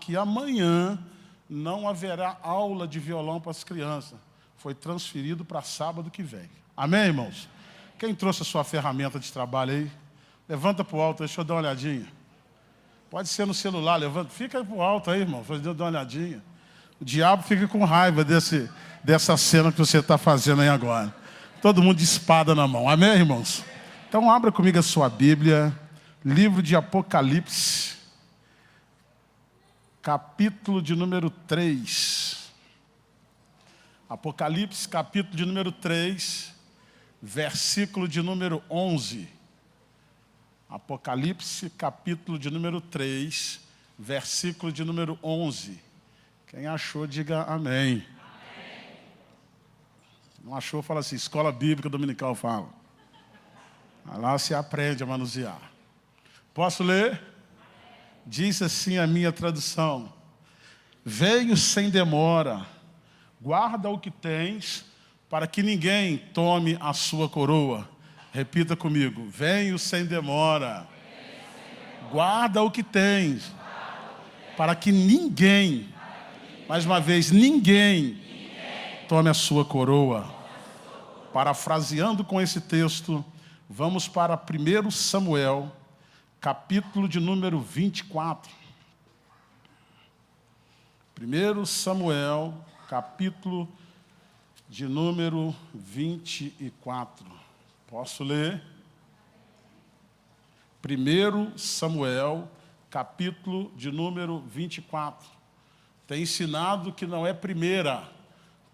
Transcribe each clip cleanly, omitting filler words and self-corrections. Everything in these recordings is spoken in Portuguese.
que amanhã não haverá aula de violão para as crianças. Foi transferido para sábado que vem. Amém, irmãos? Quem trouxe a sua ferramenta de trabalho aí? Levanta para o alto, deixa eu dar uma olhadinha. Pode ser no celular, levanta. Fica aí para o alto aí, irmão, deixa eu dar uma olhadinha. O diabo fica com raiva dessa cena que você está fazendo aí agora. Todo mundo de espada na mão. Amém, irmãos? Então abra comigo a sua Bíblia. Livro de Apocalipse. Capítulo de número 3. Apocalipse, capítulo de número 3, versículo de número 11. Apocalipse, capítulo de número 3, versículo de número 11. Quem achou, diga amém. Amém. Não achou, fala assim, escola bíblica dominical fala. Lá se aprende a manusear. Posso ler? Diz assim a minha tradução: veio sem demora, guarda o que tens, para que ninguém tome a sua coroa. Repita comigo: venho sem demora, guarda o que tens, para que ninguém, mais uma vez, ninguém tome a sua coroa. Parafraseando com esse texto, vamos para 1 Samuel, capítulo de número 24. 1 Samuel, capítulo de número 24. Posso ler? 1 Samuel, capítulo de número 24. Tem ensinado que não é primeira,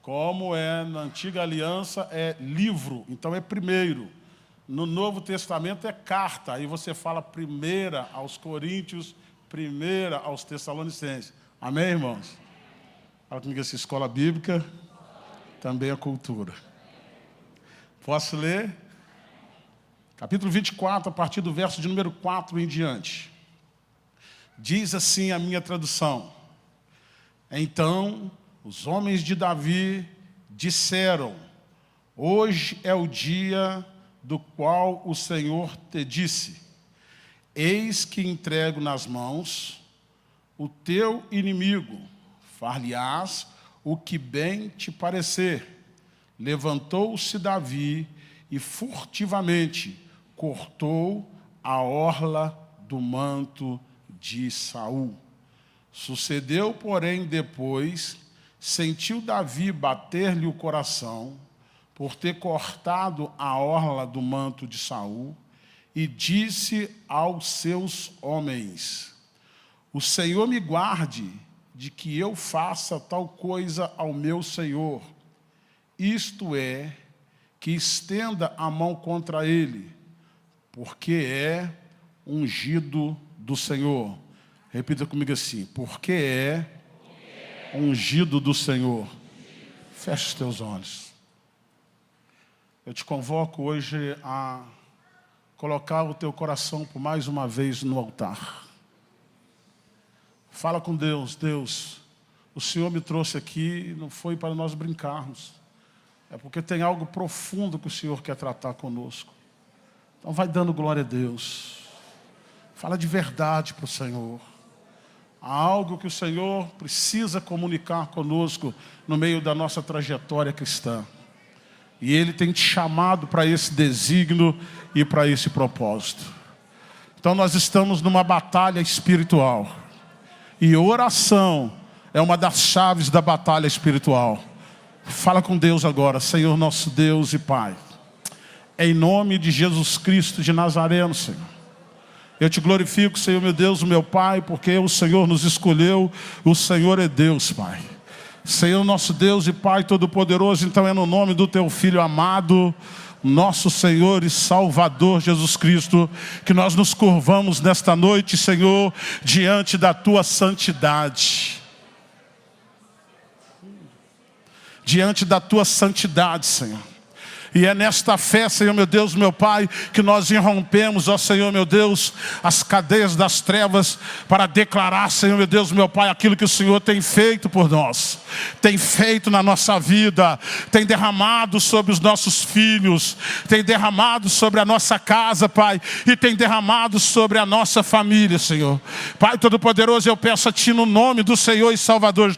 como é na antiga aliança, é livro, então é primeiro. No Novo Testamento é carta, aí você fala primeira aos Coríntios, primeira aos Tessalonicenses. Amém, irmãos? Fala comigo, essa escola bíblica também é cultura. Posso ler? Capítulo 24, a partir do verso de número 4 em diante. Diz assim a minha tradução: então os homens de Davi disseram: hoje é o dia do qual o Senhor te disse: eis que entrego nas mãos o teu inimigo, far-lhe-ás o que bem te parecer. Levantou-se Davi e furtivamente cortou a orla do manto de Saul. Sucedeu, porém, depois, sentiu Davi bater-lhe o coração, por ter cortado a orla do manto de Saul, e disse aos seus homens: o Senhor me guarde de que eu faça tal coisa ao meu Senhor, isto é, que estenda a mão contra ele, porque é ungido do Senhor. Repita comigo assim: porque é ungido do Senhor. Feche os teus olhos. Eu te convoco hoje a colocar o teu coração por mais uma vez no altar. Fala com Deus: Deus, o Senhor me trouxe aqui, não foi para nós brincarmos. É porque tem algo profundo que o Senhor quer tratar conosco. Então vai dando glória a Deus. Fala de verdade para o Senhor. Há algo que o Senhor precisa comunicar conosco no meio da nossa trajetória cristã. E Ele tem te chamado para esse desígnio e para esse propósito. Então nós estamos numa batalha espiritual. E oração é uma das chaves da batalha espiritual. Fala com Deus agora: Senhor nosso Deus e Pai, em nome de Jesus Cristo de Nazareno, Senhor, eu te glorifico, Senhor meu Deus, meu Pai, porque o Senhor nos escolheu, o Senhor é Deus, Pai. Senhor nosso Deus e Pai Todo-Poderoso, então é no nome do Teu Filho amado, nosso Senhor e Salvador Jesus Cristo, que nós nos curvamos nesta noite, Senhor, diante da Tua santidade. Diante da Tua santidade, Senhor. E é nesta fé, Senhor meu Deus, meu Pai, que nós irrompemos, ó Senhor meu Deus, as cadeias das trevas para declarar, Senhor meu Deus, meu Pai, aquilo que o Senhor tem feito por nós, tem feito na nossa vida, tem derramado sobre os nossos filhos, tem derramado sobre a nossa casa, Pai, e tem derramado sobre a nossa família, Senhor. Pai Todo-Poderoso, eu peço a Ti no nome do Senhor e Salvador.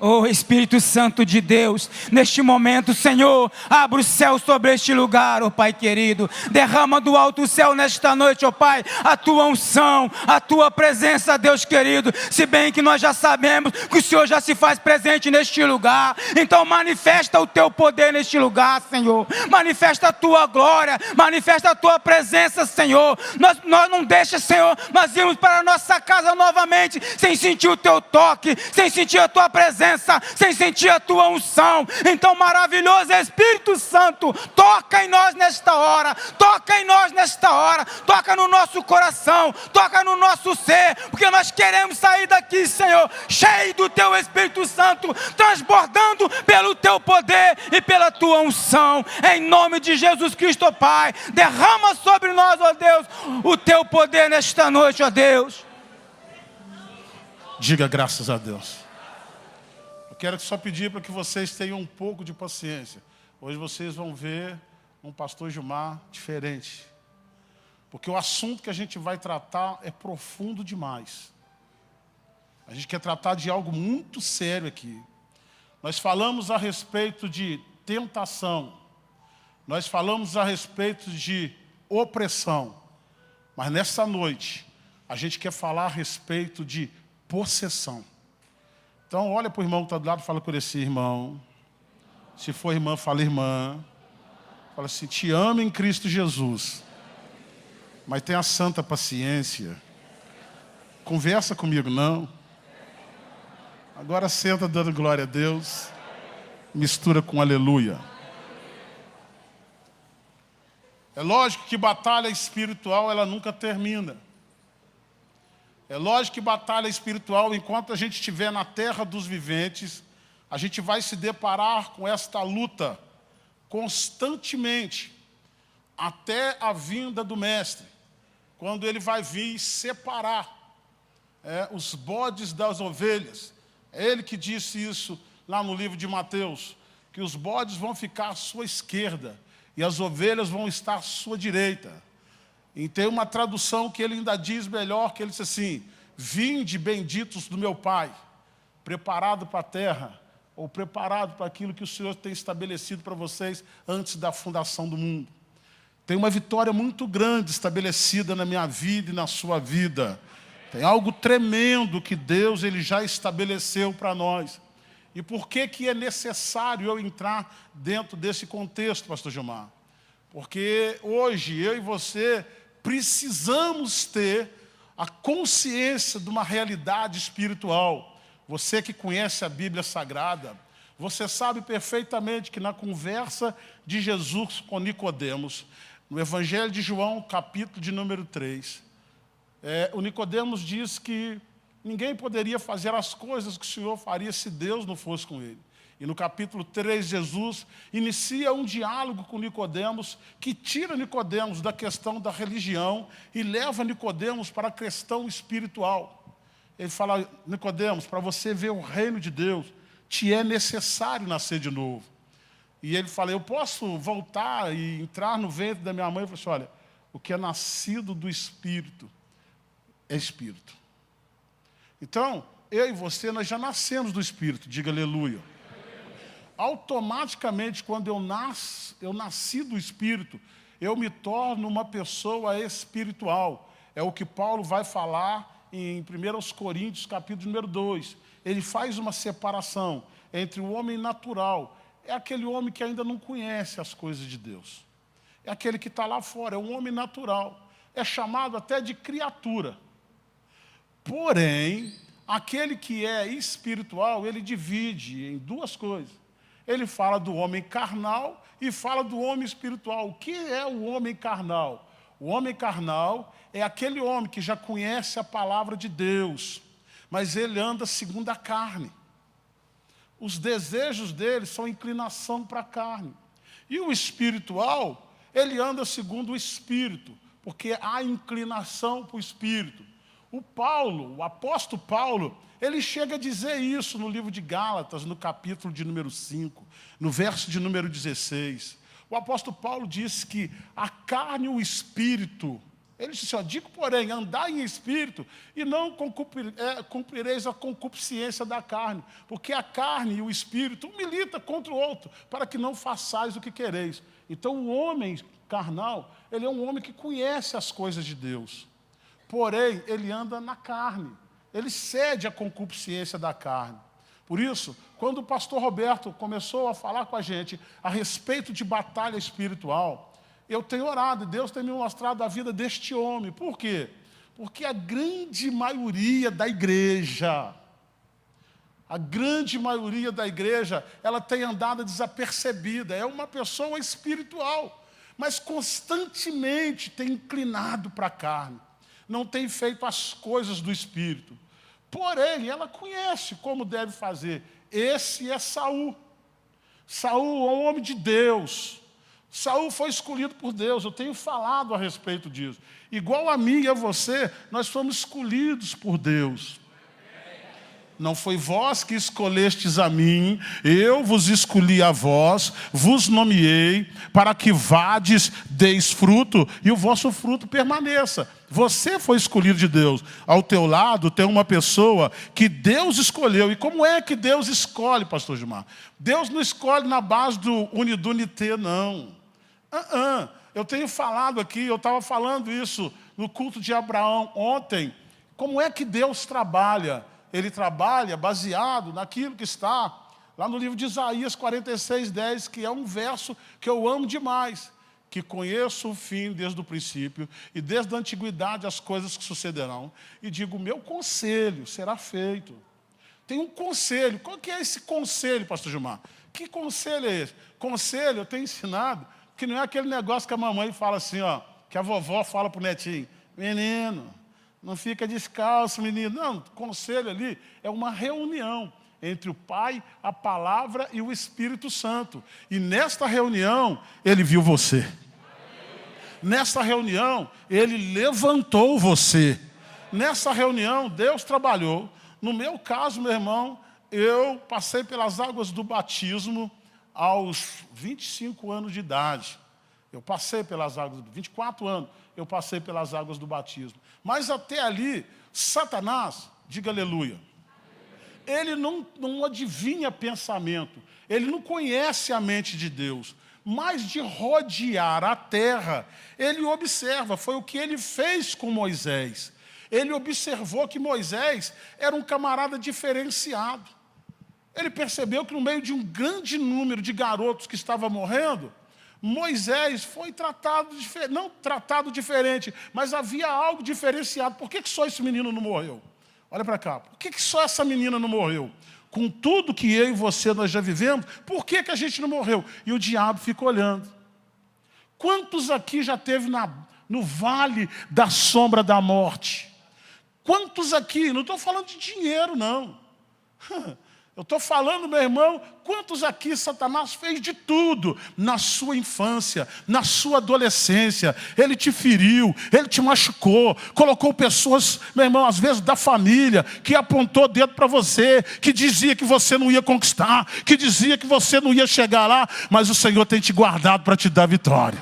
Oh Espírito Santo de Deus, neste momento, Senhor, abre o céu sobre este lugar, oh Pai querido. Derrama do alto o céu nesta noite, oh Pai, a Tua unção, a Tua presença, Deus querido. Se bem que nós já sabemos que o Senhor já se faz presente neste lugar, então manifesta o Teu poder neste lugar, Senhor. Manifesta a Tua glória, manifesta a Tua presença, Senhor. Nós não deixa, Senhor, nós irmos para a nossa casa novamente, sem sentir o Teu toque, sem sentir a Tua presença, sem sentir a Tua unção. Então, maravilhoso Espírito Santo, toca em nós nesta hora, toca em nós nesta hora, toca no nosso coração, toca no nosso ser, porque nós queremos sair daqui, Senhor, cheio do Teu Espírito Santo, transbordando pelo Teu poder e pela Tua unção, em nome de Jesus Cristo, ó Pai. Derrama sobre nós, ó Deus, o Teu poder nesta noite, ó Deus. Diga graças a Deus. Quero só pedir para que vocês tenham um pouco de paciência. Hoje vocês vão ver um pastor Gilmar diferente. Porque o assunto que a gente vai tratar é profundo demais. A gente quer tratar de algo muito sério aqui. Nós falamos a respeito de tentação. Nós falamos a respeito de opressão. Mas nessa noite, a gente quer falar a respeito de possessão. Então, olha para o irmão que está do lado e fala com esse irmão. Se for irmã, fala irmã. Fala assim, te amo em Cristo Jesus. Mas tenha santa paciência. Conversa comigo, não. Agora senta dando glória a Deus. Mistura com aleluia. É lógico que batalha espiritual, ela nunca termina. É lógico que batalha espiritual, enquanto a gente estiver na terra dos viventes, a gente vai se deparar com esta luta constantemente, até a vinda do Mestre, quando ele vai vir separar os bodes das ovelhas. É ele que disse isso lá no livro de Mateus, que os bodes vão ficar à sua esquerda e as ovelhas vão estar à sua direita. E tem uma tradução que ele ainda diz melhor, que ele diz assim, vinde benditos do meu Pai, preparado para a terra, ou preparado para aquilo que o Senhor tem estabelecido para vocês antes da fundação do mundo. Tem uma vitória muito grande estabelecida na minha vida e na sua vida. Tem algo tremendo que Deus ele já estabeleceu para nós. E por que é necessário eu entrar dentro desse contexto, pastor Gilmar? Porque hoje eu e você precisamos ter a consciência de uma realidade espiritual. Você que conhece a Bíblia Sagrada, você sabe perfeitamente que na conversa de Jesus com Nicodemos, no Evangelho de João, capítulo de número 3, o Nicodemos diz que ninguém poderia fazer as coisas que o Senhor faria se Deus não fosse com ele. E no capítulo 3, Jesus inicia um diálogo com Nicodemos, que tira Nicodemos da questão da religião e leva Nicodemos para a questão espiritual. Ele fala, Nicodemos, para você ver o reino de Deus, te é necessário nascer de novo. E ele fala, eu posso voltar e entrar no ventre da minha mãe? Eu falei assim, olha, o que é nascido do Espírito é Espírito. Então, eu e você, nós já nascemos do Espírito, diga aleluia. Automaticamente, quando eu nasci do Espírito, eu me torno uma pessoa espiritual. É o que Paulo vai falar em 1 Coríntios, capítulo número 2. Ele faz uma separação entre o homem natural. É aquele homem que ainda não conhece as coisas de Deus. É aquele que está lá fora, é um homem natural. É chamado até de criatura. Porém, aquele que é espiritual, ele divide em duas coisas. Ele fala do homem carnal e fala do homem espiritual. O que é o homem carnal? O homem carnal é aquele homem que já conhece a palavra de Deus, mas ele anda segundo a carne. Os desejos dele são inclinação para a carne. E o espiritual, ele anda segundo o Espírito, porque há inclinação para o Espírito. O apóstolo Paulo, ele chega a dizer isso no livro de Gálatas, no capítulo de número 5, no verso de número 16. O apóstolo Paulo diz que a carne e o Espírito, ele disse assim, digo, porém, andai em Espírito e não cumprireis a concupiscência da carne, porque a carne e o Espírito militam contra o outro, para que não façais o que quereis. Então o homem carnal, ele é um homem que conhece as coisas de Deus. Porém, ele anda na carne. Ele cede à concupiscência da carne. Por isso, quando o pastor Roberto começou a falar com a gente a respeito de batalha espiritual, eu tenho orado e Deus tem me mostrado a vida deste homem. Por quê? Porque a grande maioria da igreja, ela tem andado desapercebida. É uma pessoa espiritual, mas constantemente tem inclinado para a carne. Não tem feito as coisas do Espírito. Porém, ela conhece como deve fazer. Esse é Saul. Saul é um homem de Deus. Saul foi escolhido por Deus. Eu tenho falado a respeito disso. Igual a mim e a você, nós fomos escolhidos por Deus. Não foi vós que escolhestes a mim, eu vos escolhi a vós, vos nomeei, para que vades, deis fruto, e o vosso fruto permaneça. Você foi escolhido de Deus. Ao teu lado tem uma pessoa que Deus escolheu. E como é que Deus escolhe, pastor Gilmar? Deus não escolhe na base do unidunité, não. Eu tenho falado aqui, eu estava falando isso no culto de Abraão ontem. Como é que Deus trabalha? Ele trabalha baseado naquilo que está lá no livro de Isaías 46:10, que é um verso que eu amo demais. Que conheço o fim desde o princípio, e desde a antiguidade as coisas que sucederão. E digo, meu conselho será feito. Tem um conselho. Qual que é esse conselho, pastor Gilmar? Que conselho é esse? Conselho, eu tenho ensinado, que não é aquele negócio que a mamãe fala assim, que a vovó fala para o netinho, menino, não fica descalço, menino. Não, conselho ali é uma reunião entre o Pai, a Palavra e o Espírito Santo. E nesta reunião, ele viu você. Nesta reunião, ele levantou você. Nessa reunião, Deus trabalhou. No meu caso, meu irmão, eu passei pelas águas do batismo aos 25 anos de idade. Eu passei pelas águas, 24 anos, eu passei pelas águas do batismo. Mas até ali, Satanás, diga aleluia, ele não adivinha pensamento, ele não conhece a mente de Deus, mas de rodear a terra, ele observa, foi o que ele fez com Moisés. Ele observou que Moisés era um camarada diferenciado. Ele percebeu que no meio de um grande número de garotos que estavam morrendo, Moisés foi não tratado diferente, mas havia algo diferenciado. Por que só esse menino não morreu? Olha para cá, por que só essa menina não morreu? Com tudo que eu e você nós já vivemos, por que a gente não morreu? E o diabo fica olhando. Quantos aqui já teve no vale da sombra da morte? Quantos aqui, não estou falando de dinheiro não, eu estou falando, meu irmão, quantos aqui Satanás fez de tudo na sua infância, na sua adolescência. Ele te feriu, ele te machucou, colocou pessoas, meu irmão, às vezes da família, que apontou o dedo para você, que dizia que você não ia conquistar, que dizia que você não ia chegar lá, mas o Senhor tem te guardado para te dar vitória.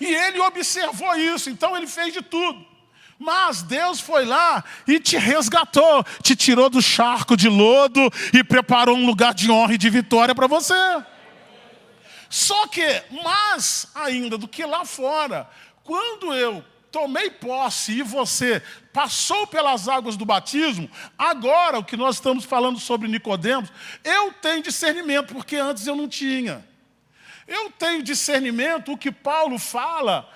E ele observou isso, então ele fez de tudo. Mas Deus foi lá e te resgatou, te tirou do charco de lodo e preparou um lugar de honra e de vitória para você. Só que, mais ainda do que lá fora, quando eu tomei posse e você passou pelas águas do batismo, agora o que nós estamos falando sobre Nicodemos, eu tenho discernimento, porque antes eu não tinha. Eu tenho discernimento, o que Paulo fala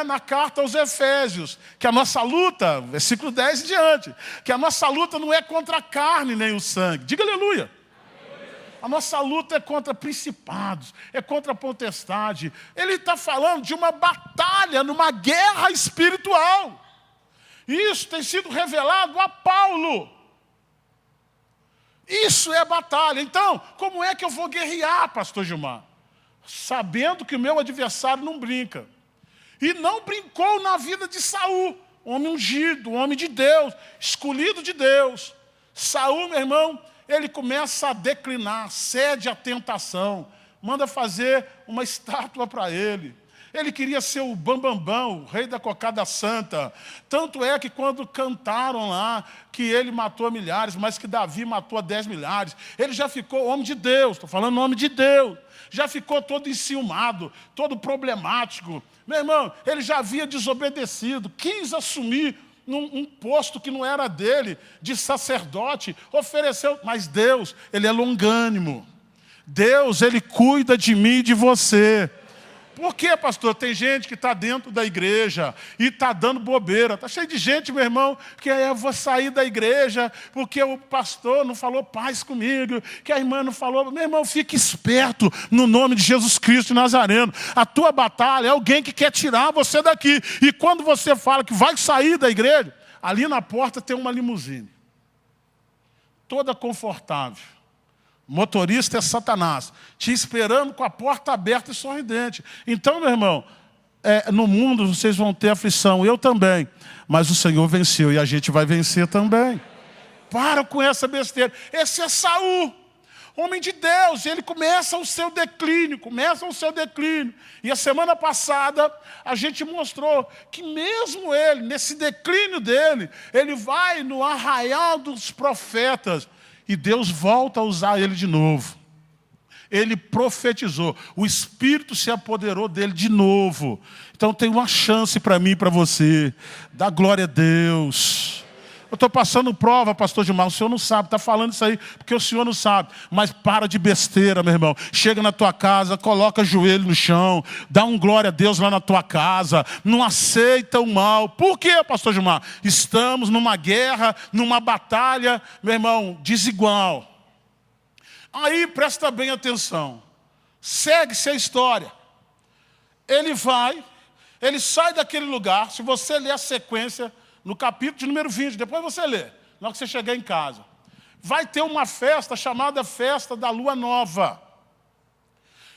na carta aos Efésios, que a nossa luta, versículo 10 em diante, que a nossa luta não é contra a carne nem o sangue. Diga aleluia. A nossa luta é contra principados, é contra a potestade. Ele está falando de uma batalha, numa guerra espiritual. Isso tem sido revelado a Paulo. Isso é batalha. Então, como é que eu vou guerrear, pastor Gilmar? sabendo que o meu adversário não brinca. E não brincou na vida de Saul, homem ungido, homem de Deus, escolhido de Deus. Saul, meu irmão, ele começa a declinar, cede à tentação, manda fazer uma estátua para ele. Ele queria ser o bambambão, o rei da cocada santa. Tanto é que quando cantaram lá que ele matou milhares, mas que Davi matou 10 milhares, ele já ficou homem de Deus, estou falando homem de Deus, já ficou todo enciumado, todo problemático. Meu irmão, ele já havia desobedecido, quis assumir um posto que não era dele, de sacerdote, ofereceu, mas Deus, ele é longânimo. Deus, ele cuida de mim e de você. Por quê, pastor? Tem gente que está dentro da igreja e está dando bobeira. Está cheio de gente, meu irmão, que eu vou sair da igreja porque o pastor não falou paz comigo, que a irmã não falou. Meu irmão, fique esperto no nome de Jesus Cristo de Nazareno. A tua batalha é alguém que quer tirar você daqui. E quando você fala que vai sair da igreja, ali na porta tem uma limusine, toda confortável. O motorista é Satanás, te esperando com a porta aberta e sorridente. Então, meu irmão, no mundo vocês vão ter aflição, eu também. Mas o Senhor venceu e a gente vai vencer também. Para com essa besteira. Esse é Saul, homem de Deus. Ele começa o seu declínio, E a semana passada a gente mostrou que mesmo ele, nesse declínio dele, ele vai no arraial dos profetas. E Deus volta a usar ele de novo. Ele profetizou. O Espírito se apoderou dele de novo. Então tem uma chance para mim e para você. Dá glória a Deus. Eu estou passando prova, pastor Gilmar. O senhor não sabe, está falando isso aí porque o senhor não sabe. Mas para de besteira, meu irmão. Chega na tua casa, coloca o joelho no chão, dá um glória a Deus lá na tua casa. Não aceita o mal. Por quê, pastor Gilmar? Estamos numa guerra, numa batalha, meu irmão, desigual. Aí, presta bem atenção. Segue-se a história. Ele sai daquele lugar. Se você ler a sequência, no capítulo de número 20, depois você lê, na hora que você chegar em casa. Vai ter uma festa chamada Festa da Lua Nova.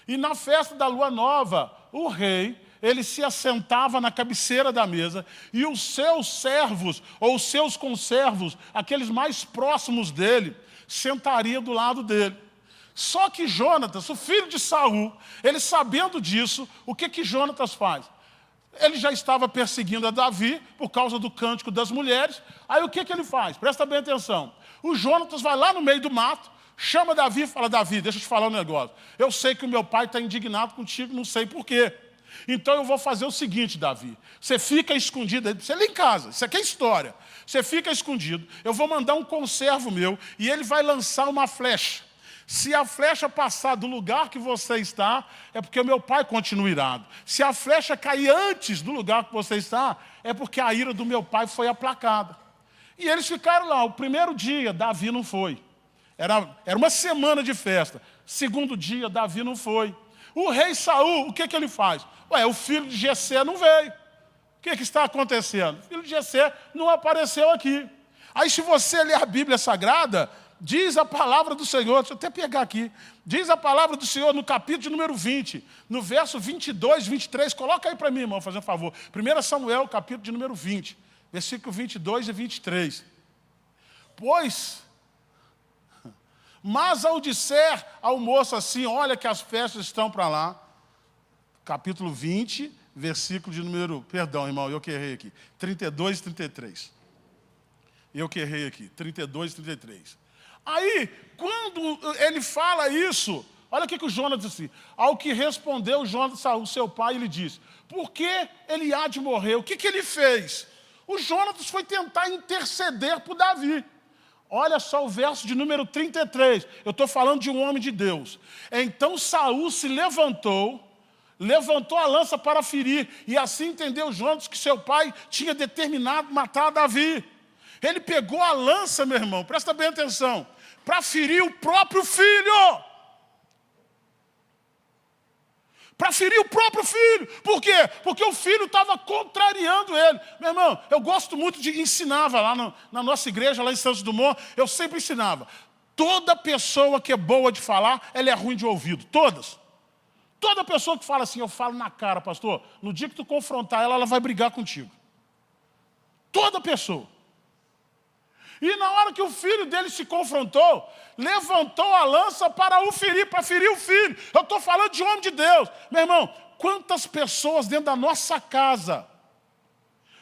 E na Festa da Lua Nova, o rei, ele se assentava na cabeceira da mesa e os seus servos, ou os seus conservos, aqueles mais próximos dele, sentariam do lado dele. Só que Jonatas, o filho de Saul, ele sabendo disso, o que Jonatas faz? Ele já estava perseguindo a Davi por causa do cântico das mulheres. Aí o que ele faz? Presta bem atenção. O Jonatas vai lá no meio do mato, chama Davi e fala: Davi, deixa eu te falar um negócio. Eu sei que o meu pai está indignado contigo, não sei por quê. Então eu vou fazer o seguinte, Davi. Você fica escondido, você lê em casa, isso aqui é história. Você fica escondido, eu vou mandar um conservo meu e ele vai lançar uma flecha. Se a flecha passar do lugar que você está, é porque o meu pai continua irado. Se a flecha cair antes do lugar que você está, é porque a ira do meu pai foi aplacada. E eles ficaram lá. O primeiro dia, Davi não foi. Era uma semana de festa. Segundo dia, Davi não foi. O rei Saul, o que ele faz? O filho de Jessé não veio. O que está acontecendo? O filho de Jessé não apareceu aqui. Aí, se você ler a Bíblia Sagrada, diz a palavra do Senhor, deixa eu até pegar aqui, diz a palavra do Senhor no capítulo de número 20, no verso 22, 23, coloca aí para mim, irmão, fazendo um favor. 1 Samuel, capítulo de número 20, versículo 22 e 23. Mas ao disser ao moço assim, olha que as festas estão para lá, capítulo 20, versículo de número, perdão, irmão, eu que errei aqui, 32 e 33. Eu que errei aqui, 32 e 33. Aí, quando ele fala isso, olha o que o Jonatas disse. Ao que respondeu Jonatas, Saul, seu pai, ele disse: por que ele há de morrer? O que ele fez? O Jonatas foi tentar interceder por Davi. Olha só o verso de número 33. Eu estou falando de um homem de Deus. Então Saul se levantou a lança para ferir, e assim entendeu Jonatas que seu pai tinha determinado matar Davi. Ele pegou a lança, meu irmão, presta bem atenção, para ferir o próprio filho. Para ferir o próprio filho. Por quê? Porque o filho estava contrariando ele. Meu irmão, eu gosto muito de ensinava lá na nossa igreja, lá em Santos Dumont, eu sempre ensinava. Toda pessoa que é boa de falar, ela é ruim de ouvido. Todas. toda pessoa que fala assim, eu falo na cara, pastor, no dia que tu confrontar ela, ela vai brigar contigo. Toda pessoa. E na hora que o filho dele se confrontou, levantou a lança para o ferir, para ferir o filho. Eu estou falando de homem de Deus. Meu irmão, quantas pessoas dentro da nossa casa,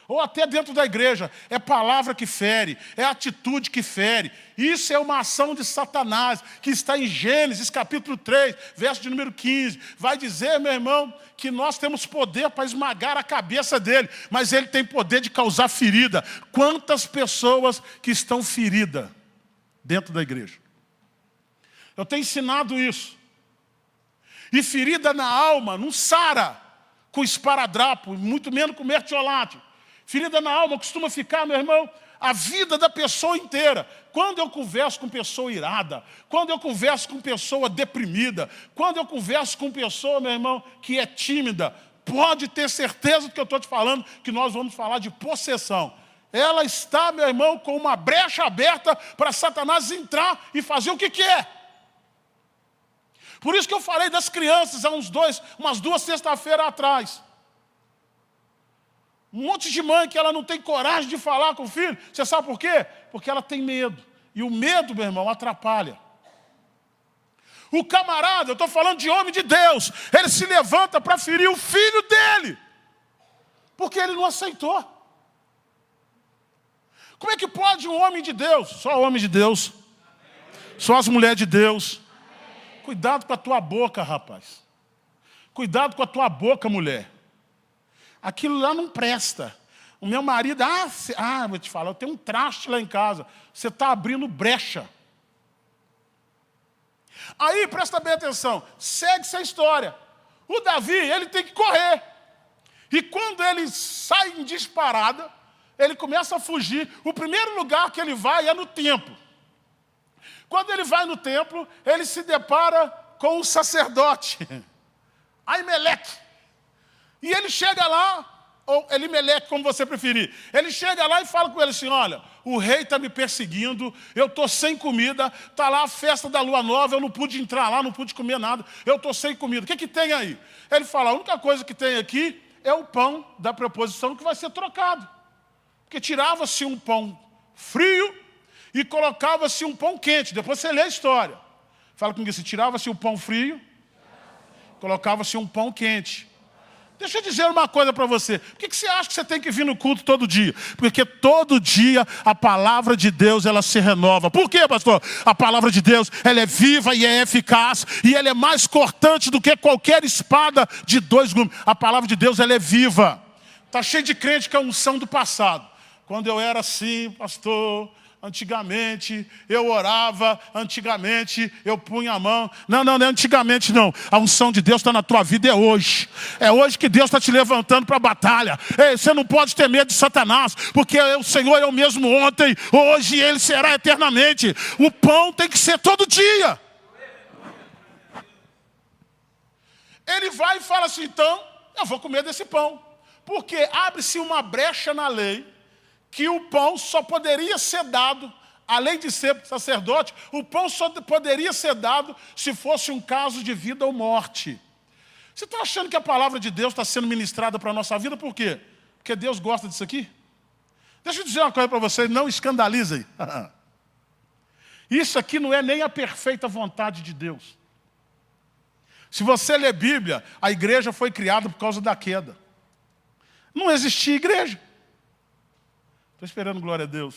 ou até dentro da igreja, é palavra que fere, é atitude que fere. Isso é uma ação de Satanás, que está em Gênesis capítulo 3, verso de número 15. Vai dizer, meu irmão, que nós temos poder para esmagar a cabeça dele, mas ele tem poder de causar ferida. Quantas pessoas que estão feridas dentro da igreja? Eu tenho ensinado isso. E ferida na alma não sara com esparadrapo, muito menos com mertiolate. Ferida na alma costuma ficar, meu irmão, a vida da pessoa inteira. Quando eu converso com pessoa irada, quando eu converso com pessoa deprimida, quando eu converso com pessoa, meu irmão, que é tímida, pode ter certeza do que eu estou te falando, que nós vamos falar de possessão. Ela está, meu irmão, com uma brecha aberta para Satanás entrar e fazer o que quer. Por isso que eu falei das crianças há umas 2 sexta-feiras atrás. Um monte de mãe que ela não tem coragem de falar com o filho. Você sabe por quê? Porque ela tem medo. E o medo, meu irmão, atrapalha. O camarada, eu estou falando de homem de Deus, ele se levanta para ferir o filho dele. Porque ele não aceitou. Como é que pode um homem de Deus? Só homem de Deus. Só as mulheres de Deus. Cuidado com a tua boca, rapaz. Cuidado com a tua boca, mulher. Aquilo lá não presta. O meu marido, vou te falar, eu tenho um traste lá em casa. Você está abrindo brecha. Aí, presta bem atenção, segue essa história. O Davi, ele tem que correr. E quando ele sai em disparada, ele começa a fugir. O primeiro lugar que ele vai é no templo. Quando ele vai no templo, ele se depara com o sacerdote, Aimeleque. E ele chega lá, ou Elimeleque, como você preferir. Ele chega lá e fala com ele assim, olha, o rei está me perseguindo, eu estou sem comida, está lá a festa da lua nova, eu não pude entrar lá, não pude comer nada, eu estou sem comida. O que tem aí? Ele fala, a única coisa que tem aqui é o pão da preposição que vai ser trocado. Porque tirava-se um pão frio e colocava-se um pão quente. Depois você lê a história. Fala comigo assim, tirava-se o pão frio, colocava-se um pão quente. Deixa eu dizer uma coisa para você. Por que você acha que você tem que vir no culto todo dia? Porque todo dia a palavra de Deus ela se renova. Por quê, pastor? A palavra de Deus ela é viva e é eficaz. E ela é mais cortante do que qualquer espada de 2 gumes. A palavra de Deus ela é viva. Está cheio de crente que é a unção do passado. Quando eu era assim, pastor... Antigamente eu orava, antigamente eu punha a mão. Não é antigamente não. A unção de Deus está na tua vida, é hoje. É hoje que Deus está te levantando para a batalha. Ei, você não pode ter medo de Satanás, porque o Senhor é o mesmo ontem, hoje e Ele será eternamente. O pão tem que ser todo dia. Ele vai e fala assim, então, eu vou comer desse pão. Porque abre-se uma brecha na lei, que o pão só poderia ser dado, além de ser sacerdote, o pão só poderia ser dado se fosse um caso de vida ou morte. Você está achando que a palavra de Deus está sendo ministrada para a nossa vida? Por quê? Porque Deus gosta disso aqui? Deixa eu dizer uma coisa para vocês, não escandalizem. Isso aqui não é nem a perfeita vontade de Deus. Se você ler Bíblia, a igreja foi criada por causa da queda. Não existia igreja. Estou esperando glória a Deus.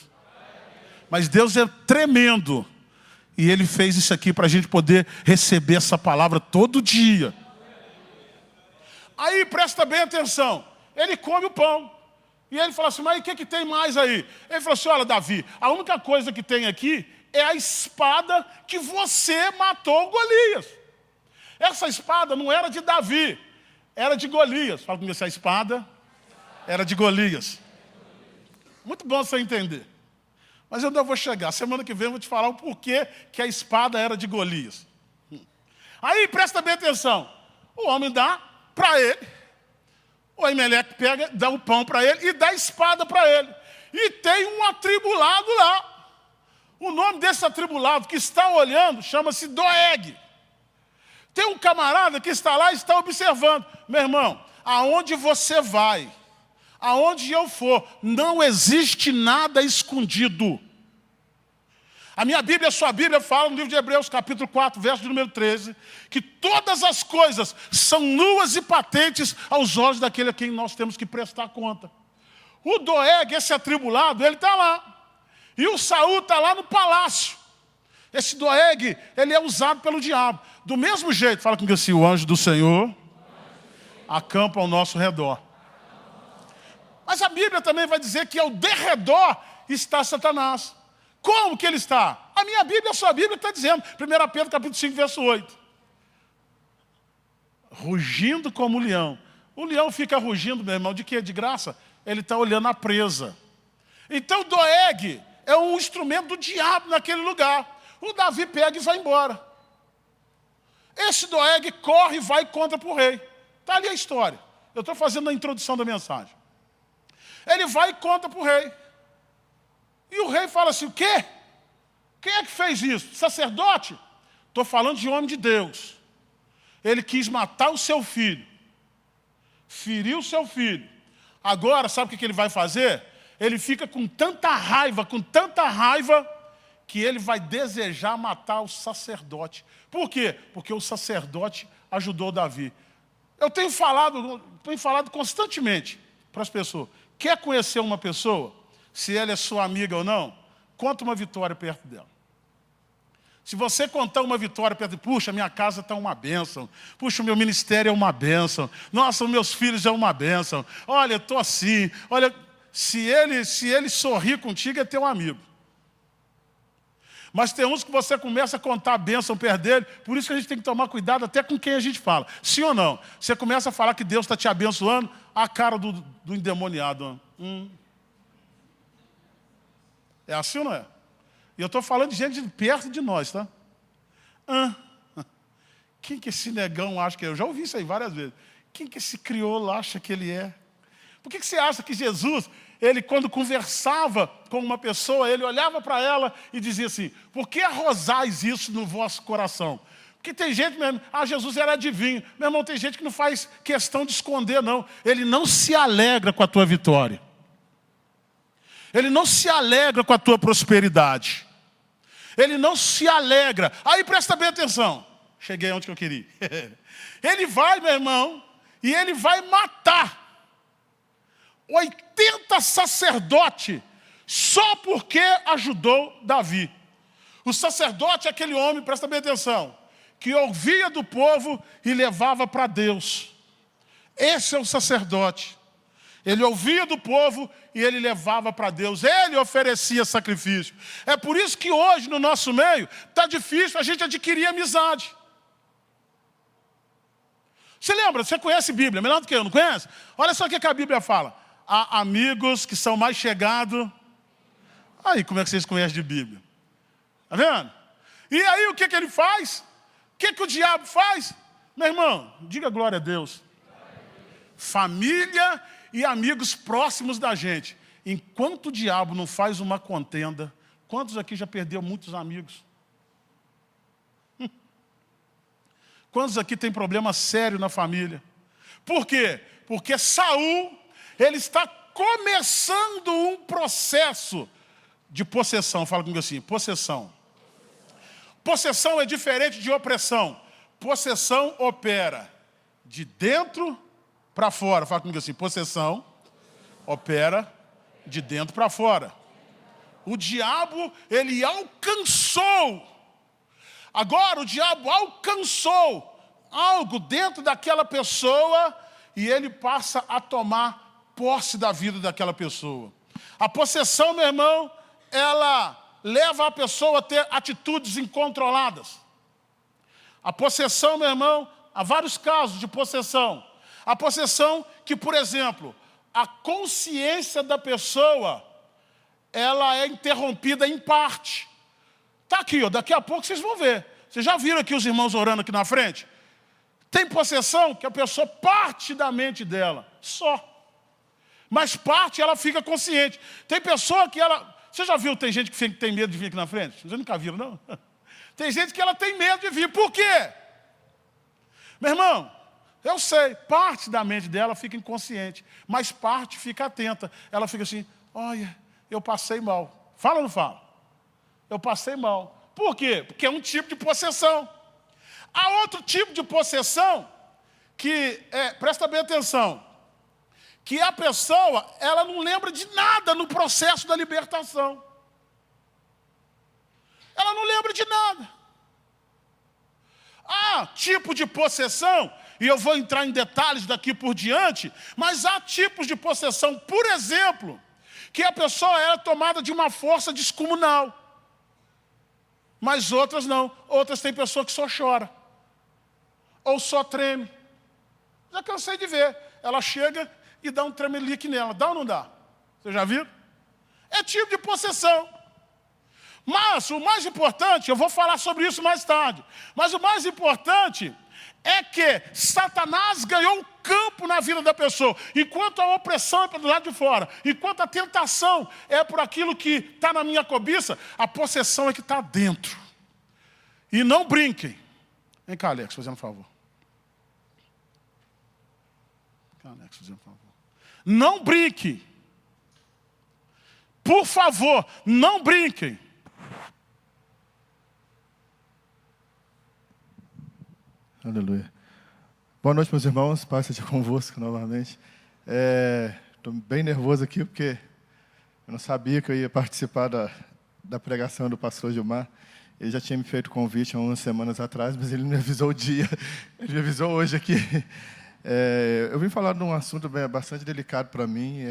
Mas Deus é tremendo. E Ele fez isso aqui para a gente poder receber essa palavra todo dia. Aí, presta bem atenção. Ele come o pão. E ele fala assim, mas o que tem mais aí? Ele falou assim, olha, Davi, a única coisa que tem aqui é a espada que você matou Golias. Essa espada não era de Davi, era de Golias. Fala comigo, essa espada era de Golias. Muito bom você entender. Mas eu ainda vou chegar. Semana que vem eu vou te falar o porquê que a espada era de Golias. Aí, presta bem atenção. O homem dá para ele. O Aimeleque pega, dá o pão para ele e dá a espada para ele. E tem um atribulado lá. O nome desse atribulado que está olhando chama-se Doeg. Tem um camarada que está lá e está observando. Meu irmão, aonde você vai, aonde eu for, não existe nada escondido. A minha Bíblia, a sua Bíblia, fala no livro de Hebreus, capítulo 4, verso de número 13, que todas as coisas são nuas e patentes aos olhos daquele a quem nós temos que prestar conta. O Doeg, esse atribulado, ele está lá. E o Saul está lá no palácio. Esse Doeg, ele é usado pelo diabo. Do mesmo jeito, fala comigo assim, o anjo do Senhor acampa ao nosso redor. Mas a Bíblia também vai dizer que ao derredor está Satanás. Como que ele está? A minha Bíblia, a sua Bíblia está dizendo. 1 Pedro capítulo 5, verso 8. Rugindo como o leão. O leão fica rugindo, meu irmão, de quê? De graça? Ele está olhando a presa. Então Doeg é um instrumento do diabo naquele lugar. O Davi pega e vai embora. Esse Doeg corre e vai contra para o rei. Está ali a história. Eu estou fazendo a introdução da mensagem. Ele vai e conta para o rei. E o rei fala assim, o quê? Quem é que fez isso? Sacerdote? Estou falando de homem de Deus. Ele quis matar o seu filho. Feriu o seu filho. Agora, sabe o que ele vai fazer? Ele fica com tanta raiva, que ele vai desejar matar o sacerdote. Por quê? Porque o sacerdote ajudou Davi. Eu tenho falado constantemente para as pessoas. Quer conhecer uma pessoa? Se ela é sua amiga ou não, conta uma vitória perto dela. Se você contar uma vitória perto dela, puxa, minha casa está uma bênção. Puxa, o meu ministério é uma bênção. Nossa, os meus filhos é uma bênção. Olha, eu estou assim. Olha, se ele sorrir contigo, é teu amigo. Mas tem uns que você começa a contar a bênção perto dele, por isso que a gente tem que tomar cuidado até com quem a gente fala. Sim ou não? Você começa a falar que Deus está te abençoando, a cara do endemoniado. É assim ou não é? E eu estou falando de gente perto de nós, tá? Quem que esse negão acha que é? Eu já ouvi isso aí várias vezes. Quem que esse crioulo acha que ele é? Por que você acha que Jesus, ele quando conversava com uma pessoa, ele olhava para ela e dizia assim, por que arrosais isso no vosso coração? Porque tem gente mesmo, Jesus era adivinho. Meu irmão, tem gente que não faz questão de esconder, não. Ele não se alegra com a tua vitória. Ele não se alegra com a tua prosperidade. Ele não se alegra. Aí presta bem atenção. Cheguei onde que eu queria. Ele vai, meu irmão, e ele vai matar 80 sacerdotes só porque ajudou Davi. O sacerdote é aquele homem, presta bem atenção, que ouvia do povo e levava para Deus. Esse é o sacerdote. Ele ouvia do povo e ele levava para Deus. Ele oferecia sacrifício. É por isso que hoje, no nosso meio, está difícil a gente adquirir amizade. Você lembra? Você conhece a Bíblia, melhor do que eu, não conhece? Olha só o que a Bíblia fala. Há amigos que são mais chegados. Aí, como é que vocês conhecem de Bíblia? Está vendo? E aí, o que ele faz? O que o diabo faz? Meu irmão, diga glória a Deus. Família e amigos próximos da gente. Enquanto o diabo não faz uma contenda, quantos aqui já perdeu muitos amigos? Quantos aqui tem problema sério na família? Por quê? Porque Saul, ele está começando um processo de possessão. Fala comigo assim, possessão. Possessão é diferente de opressão. Possessão opera de dentro para fora. Fala comigo assim, possessão opera de dentro para fora. O diabo, ele alcançou. Agora o diabo alcançou algo dentro daquela pessoa e ele passa a tomar posse da vida daquela pessoa. A possessão, meu irmão, ela leva a pessoa a ter atitudes incontroladas. A possessão, meu irmão, há vários casos de possessão. A possessão que, por exemplo, a consciência da pessoa, ela é interrompida em parte. Está aqui, ó, daqui a pouco vocês vão ver. Vocês já viram aqui os irmãos orando aqui na frente? Tem possessão que a pessoa parte da mente dela, só. Mas parte, ela fica consciente. Tem pessoa que ela... Você já viu, tem gente que tem medo de vir aqui na frente? Vocês nunca viram, não? Tem gente que ela tem medo de vir. Por quê? Meu irmão, eu sei, parte da mente dela fica inconsciente, mas parte fica atenta. Ela fica assim, olha, eu passei mal. Fala ou não fala? Eu passei mal. Por quê? Porque é um tipo de possessão. Há outro tipo de possessão que, presta bem atenção, que a pessoa, ela não lembra de nada no processo da libertação. Ela não lembra de nada. Há tipo de possessão, e eu vou entrar em detalhes daqui por diante, mas há tipos de possessão, por exemplo, que a pessoa é tomada de uma força descomunal. Mas outras não. Outras tem pessoa que só chora. Ou só treme. Já cansei de ver. Ela chega e dá um tremelique nela. Dá ou não dá? Você já viu? É tipo de possessão. Mas o mais importante, eu vou falar sobre isso mais tarde, mas o mais importante é que Satanás ganhou um campo na vida da pessoa. Enquanto a opressão é do lado de fora, enquanto a tentação é por aquilo que está na minha cobiça, a possessão é que está dentro. E não brinquem. Vem cá, Alex, fazendo um favor. Vem cá, Alex, fazendo um favor. Não brinquem. Por favor, não brinquem. Aleluia. Boa noite, meus irmãos. Paz seja convosco novamente. Estou bem nervoso aqui, porque eu não sabia que eu ia participar da pregação do pastor Gilmar. Ele já tinha me feito convite há umas semanas atrás, mas ele me avisou o dia. Ele me avisou hoje aqui. Eu vim falar de um assunto bastante delicado para mim.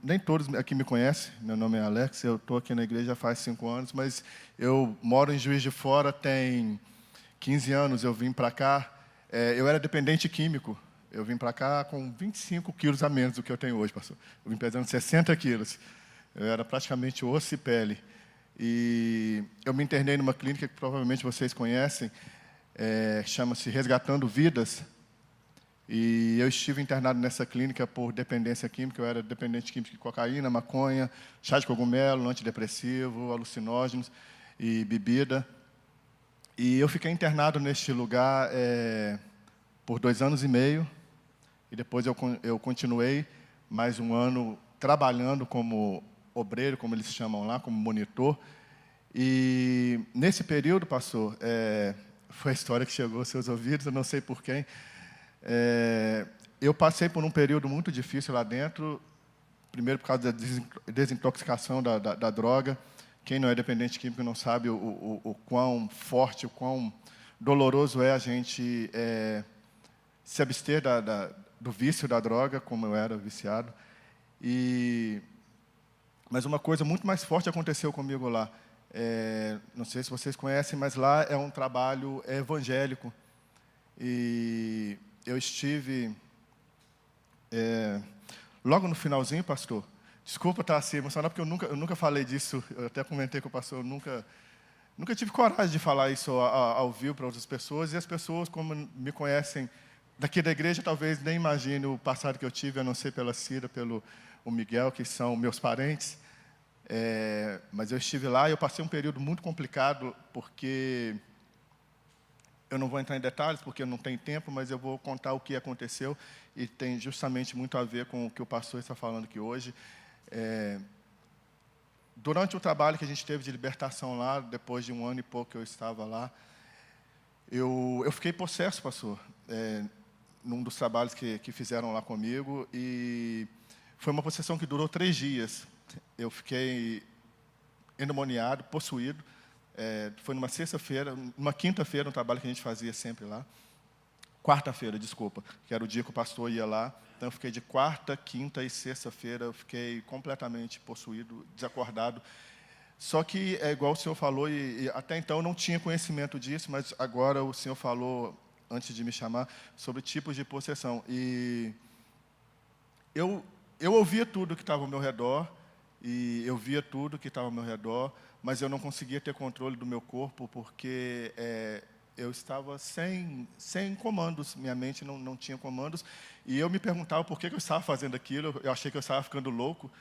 Nem todos aqui me conhecem. Meu nome é Alex. Eu estou aqui na igreja faz 5 anos, mas eu moro em Juiz de Fora tem 15 anos. Eu vim para cá. Eu era dependente químico. Eu vim para cá com 25 quilos a menos do que eu tenho hoje, pastor. Eu vim pesando 60 quilos. Eu era praticamente osso e pele. E eu me internei numa clínica que provavelmente vocês conhecem, chama-se Resgatando Vidas. E eu estive internado nessa clínica por dependência química. Eu era dependente químico de cocaína, maconha, chá de cogumelo, antidepressivo, alucinógenos e bebida. E eu fiquei internado neste lugar por 2 anos e meio. E depois eu continuei mais 1 ano trabalhando como obreiro, como eles chamam lá, como monitor. E nesse período, pastor, foi a história que chegou aos seus ouvidos, eu não sei por quem. Eu passei por um período muito difícil lá dentro, primeiro por causa da desintoxicação da droga. Quem não é dependente químico não sabe o quão forte, o quão doloroso é a gente se abster do vício da droga, como eu era viciado. Mas uma coisa muito mais forte aconteceu comigo lá. Não sei se vocês conhecem, mas lá é um trabalho evangélico. E eu estive... logo no finalzinho, pastor, desculpa estar assim emocionado, porque eu nunca falei disso. Eu até comentei com o pastor, eu nunca tive coragem de falar isso ao vivo para outras pessoas. E as pessoas, como me conhecem daqui da igreja, talvez nem imaginem o passado que eu tive, a não ser pela Cida, pelo o Miguel, que são meus parentes. Mas eu estive lá e eu passei um período muito complicado, porque eu não vou entrar em detalhes, porque eu não tenho tempo, mas eu vou contar o que aconteceu, e tem justamente muito a ver com o que o pastor está falando aqui hoje. Durante o trabalho que a gente teve de libertação lá, depois de 1 ano e pouco que eu estava lá, eu fiquei possesso, pastor, num dos trabalhos que fizeram lá comigo, e foi uma possessão que durou 3 dias. Eu fiquei endemoniado, possuído. Foi numa sexta-feira, numa quinta-feira, um trabalho que a gente fazia sempre lá. Quarta-feira, desculpa, que era o dia que o pastor ia lá. Então, eu fiquei de quarta, quinta e sexta-feira, eu fiquei completamente possuído, desacordado. Só que, igual o senhor falou, e até então eu não tinha conhecimento disso, mas agora o senhor falou, antes de me chamar, sobre tipos de possessão. E eu ouvia tudo que estava ao meu redor, e eu via tudo que estava ao meu redor, mas eu não conseguia ter controle do meu corpo, porque eu estava sem comandos, minha mente não tinha comandos, e eu me perguntava por que eu estava fazendo aquilo. Eu achei que eu estava ficando louco,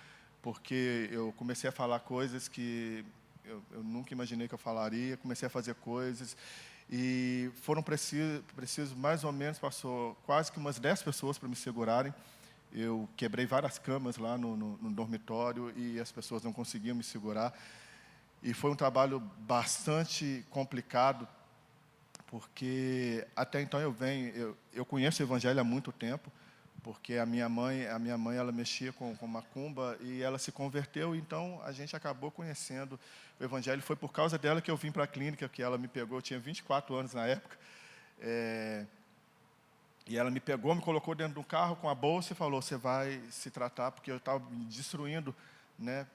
porque eu comecei a falar coisas que eu nunca imaginei que eu falaria. Comecei a fazer coisas e foram precisos mais ou menos, passou quase que umas 10 pessoas para me segurarem. Eu quebrei várias camas lá no dormitório e as pessoas não conseguiam me segurar. E foi um trabalho bastante complicado, porque até então eu conheço o Evangelho há muito tempo, porque a minha mãe ela mexia com macumba e ela se converteu, então a gente acabou conhecendo o Evangelho. Foi por causa dela que eu vim para a clínica, que ela me pegou, eu tinha 24 anos na época, e ela me pegou, me colocou dentro de um carro com a bolsa e falou: você vai se tratar, porque eu estava me destruindo, né,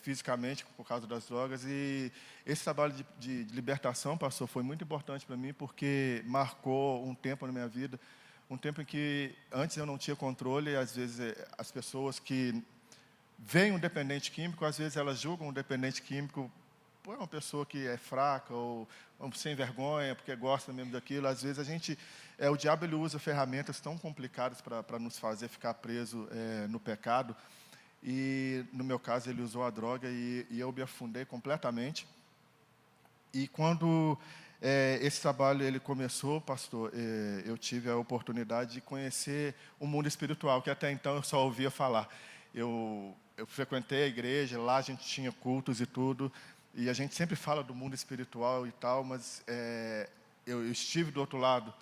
fisicamente por causa das drogas. E esse trabalho de libertação, pastor, foi muito importante para mim, porque marcou um tempo na minha vida, um tempo em que antes eu não tinha controle. E às vezes as pessoas que veem um dependente químico, às vezes elas julgam um dependente químico por uma pessoa que é fraca ou sem vergonha, porque gosta mesmo daquilo. Às vezes o diabo ele usa ferramentas tão complicadas para nos fazer ficar preso no pecado. E no meu caso ele usou a droga e eu me afundei completamente. E quando esse trabalho ele começou, pastor, eu tive a oportunidade de conhecer o mundo espiritual, que até então eu só ouvia falar. Eu frequentei a igreja, lá a gente tinha cultos e tudo, e a gente sempre fala do mundo espiritual e tal, mas eu estive do outro lado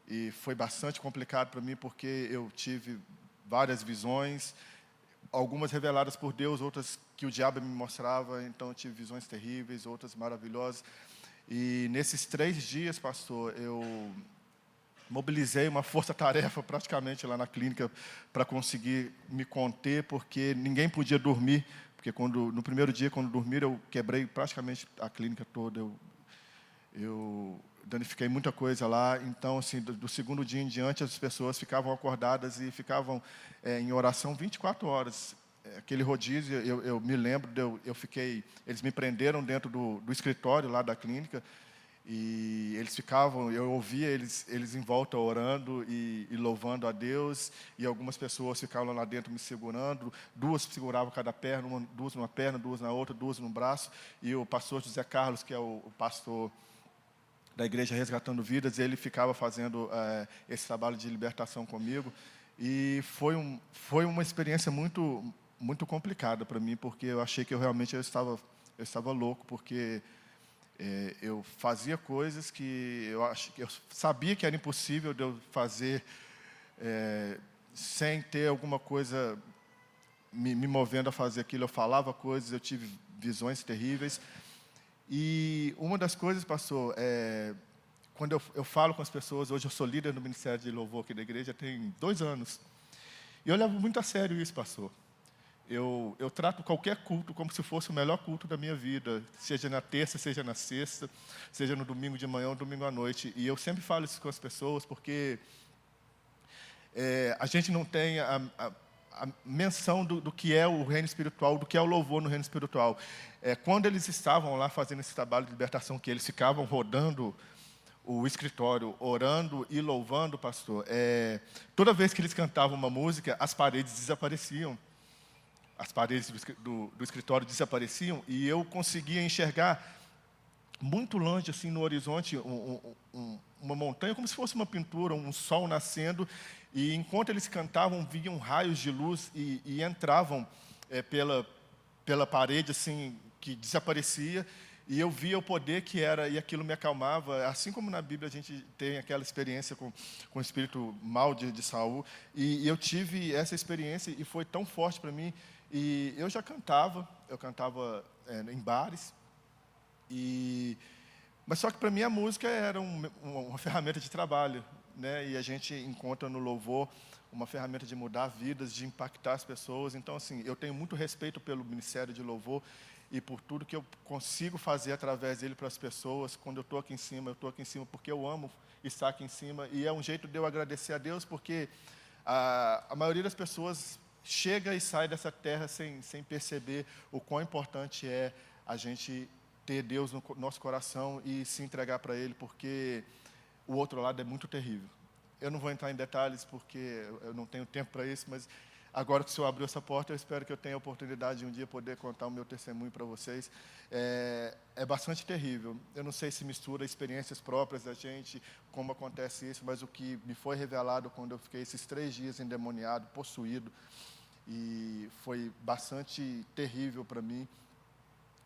e foi bastante complicado para mim, porque eu tive várias visões, algumas reveladas por Deus, outras que o diabo me mostrava. Então eu tive visões terríveis, outras maravilhosas. E nesses 3 dias, pastor, eu mobilizei uma força-tarefa praticamente lá na clínica para conseguir me conter, porque ninguém podia dormir, porque no primeiro dia, quando dormiram, eu quebrei praticamente a clínica toda, eu danifiquei muita coisa lá. Então, assim, do segundo dia em diante, as pessoas ficavam acordadas e ficavam em oração 24 horas. Aquele rodízio, eu me lembro, eles me prenderam dentro do escritório lá da clínica, e eles ficavam, eu ouvia eles em volta orando e louvando a Deus, e algumas pessoas ficavam lá dentro me segurando, 2 seguravam cada perna, 2 numa perna, 2 na outra, 2 no braço, e o pastor José Carlos, que é o pastor da igreja Resgatando Vidas, ele ficava fazendo esse trabalho de libertação comigo. E foi uma experiência muito, muito complicada para mim, porque eu achei que eu estava louco, porque eu fazia coisas que eu sabia que era impossível de eu fazer sem ter alguma coisa me movendo a fazer aquilo. Eu falava coisas, eu tive visões terríveis. E uma das coisas, pastor, quando eu falo com as pessoas, hoje eu sou líder no Ministério de Louvor aqui da igreja, tem 2 anos. E eu levo muito a sério isso, pastor. Eu trato qualquer culto como se fosse o melhor culto da minha vida, seja na terça, seja na sexta, seja no domingo de manhã ou domingo à noite. E eu sempre falo isso com as pessoas, porque a gente não tem a menção do que é o reino espiritual, do que é o louvor no reino espiritual. Quando eles estavam lá fazendo esse trabalho de libertação, que eles ficavam rodando o escritório, orando e louvando, pastor, toda vez que eles cantavam uma música, as paredes desapareciam. As paredes do escritório desapareciam, e eu conseguia enxergar muito longe, assim, no horizonte, uma montanha, como se fosse uma pintura, um sol nascendo. E enquanto eles cantavam, viam raios de luz e entravam pela parede, assim, que desaparecia. E eu via o poder que era, e aquilo me acalmava. Assim como na Bíblia a gente tem aquela experiência com o espírito mau de Saul. E eu tive essa experiência e foi tão forte para mim. E eu já cantava, em bares. Mas só que para mim a música era uma ferramenta de trabalho, né? E a gente encontra no louvor uma ferramenta de mudar vidas, de impactar as pessoas. Então, assim, eu tenho muito respeito pelo Ministério de Louvor e por tudo que eu consigo fazer através dele para as pessoas. Quando eu estou aqui em cima, porque eu amo estar aqui em cima. E é um jeito de eu agradecer a Deus, porque a maioria das pessoas chega e sai dessa terra sem perceber o quão importante é a gente ter Deus no nosso coração e se entregar para Ele, porque o outro lado é muito terrível. Eu não vou entrar em detalhes, porque eu não tenho tempo para isso, mas agora que o Senhor abriu essa porta, eu espero que eu tenha a oportunidade de um dia poder contar o meu testemunho para vocês. É bastante terrível. Eu não sei se mistura experiências próprias da gente, como acontece isso, mas o que me foi revelado quando eu fiquei esses 3 dias endemoniado, possuído, e foi bastante terrível para mim.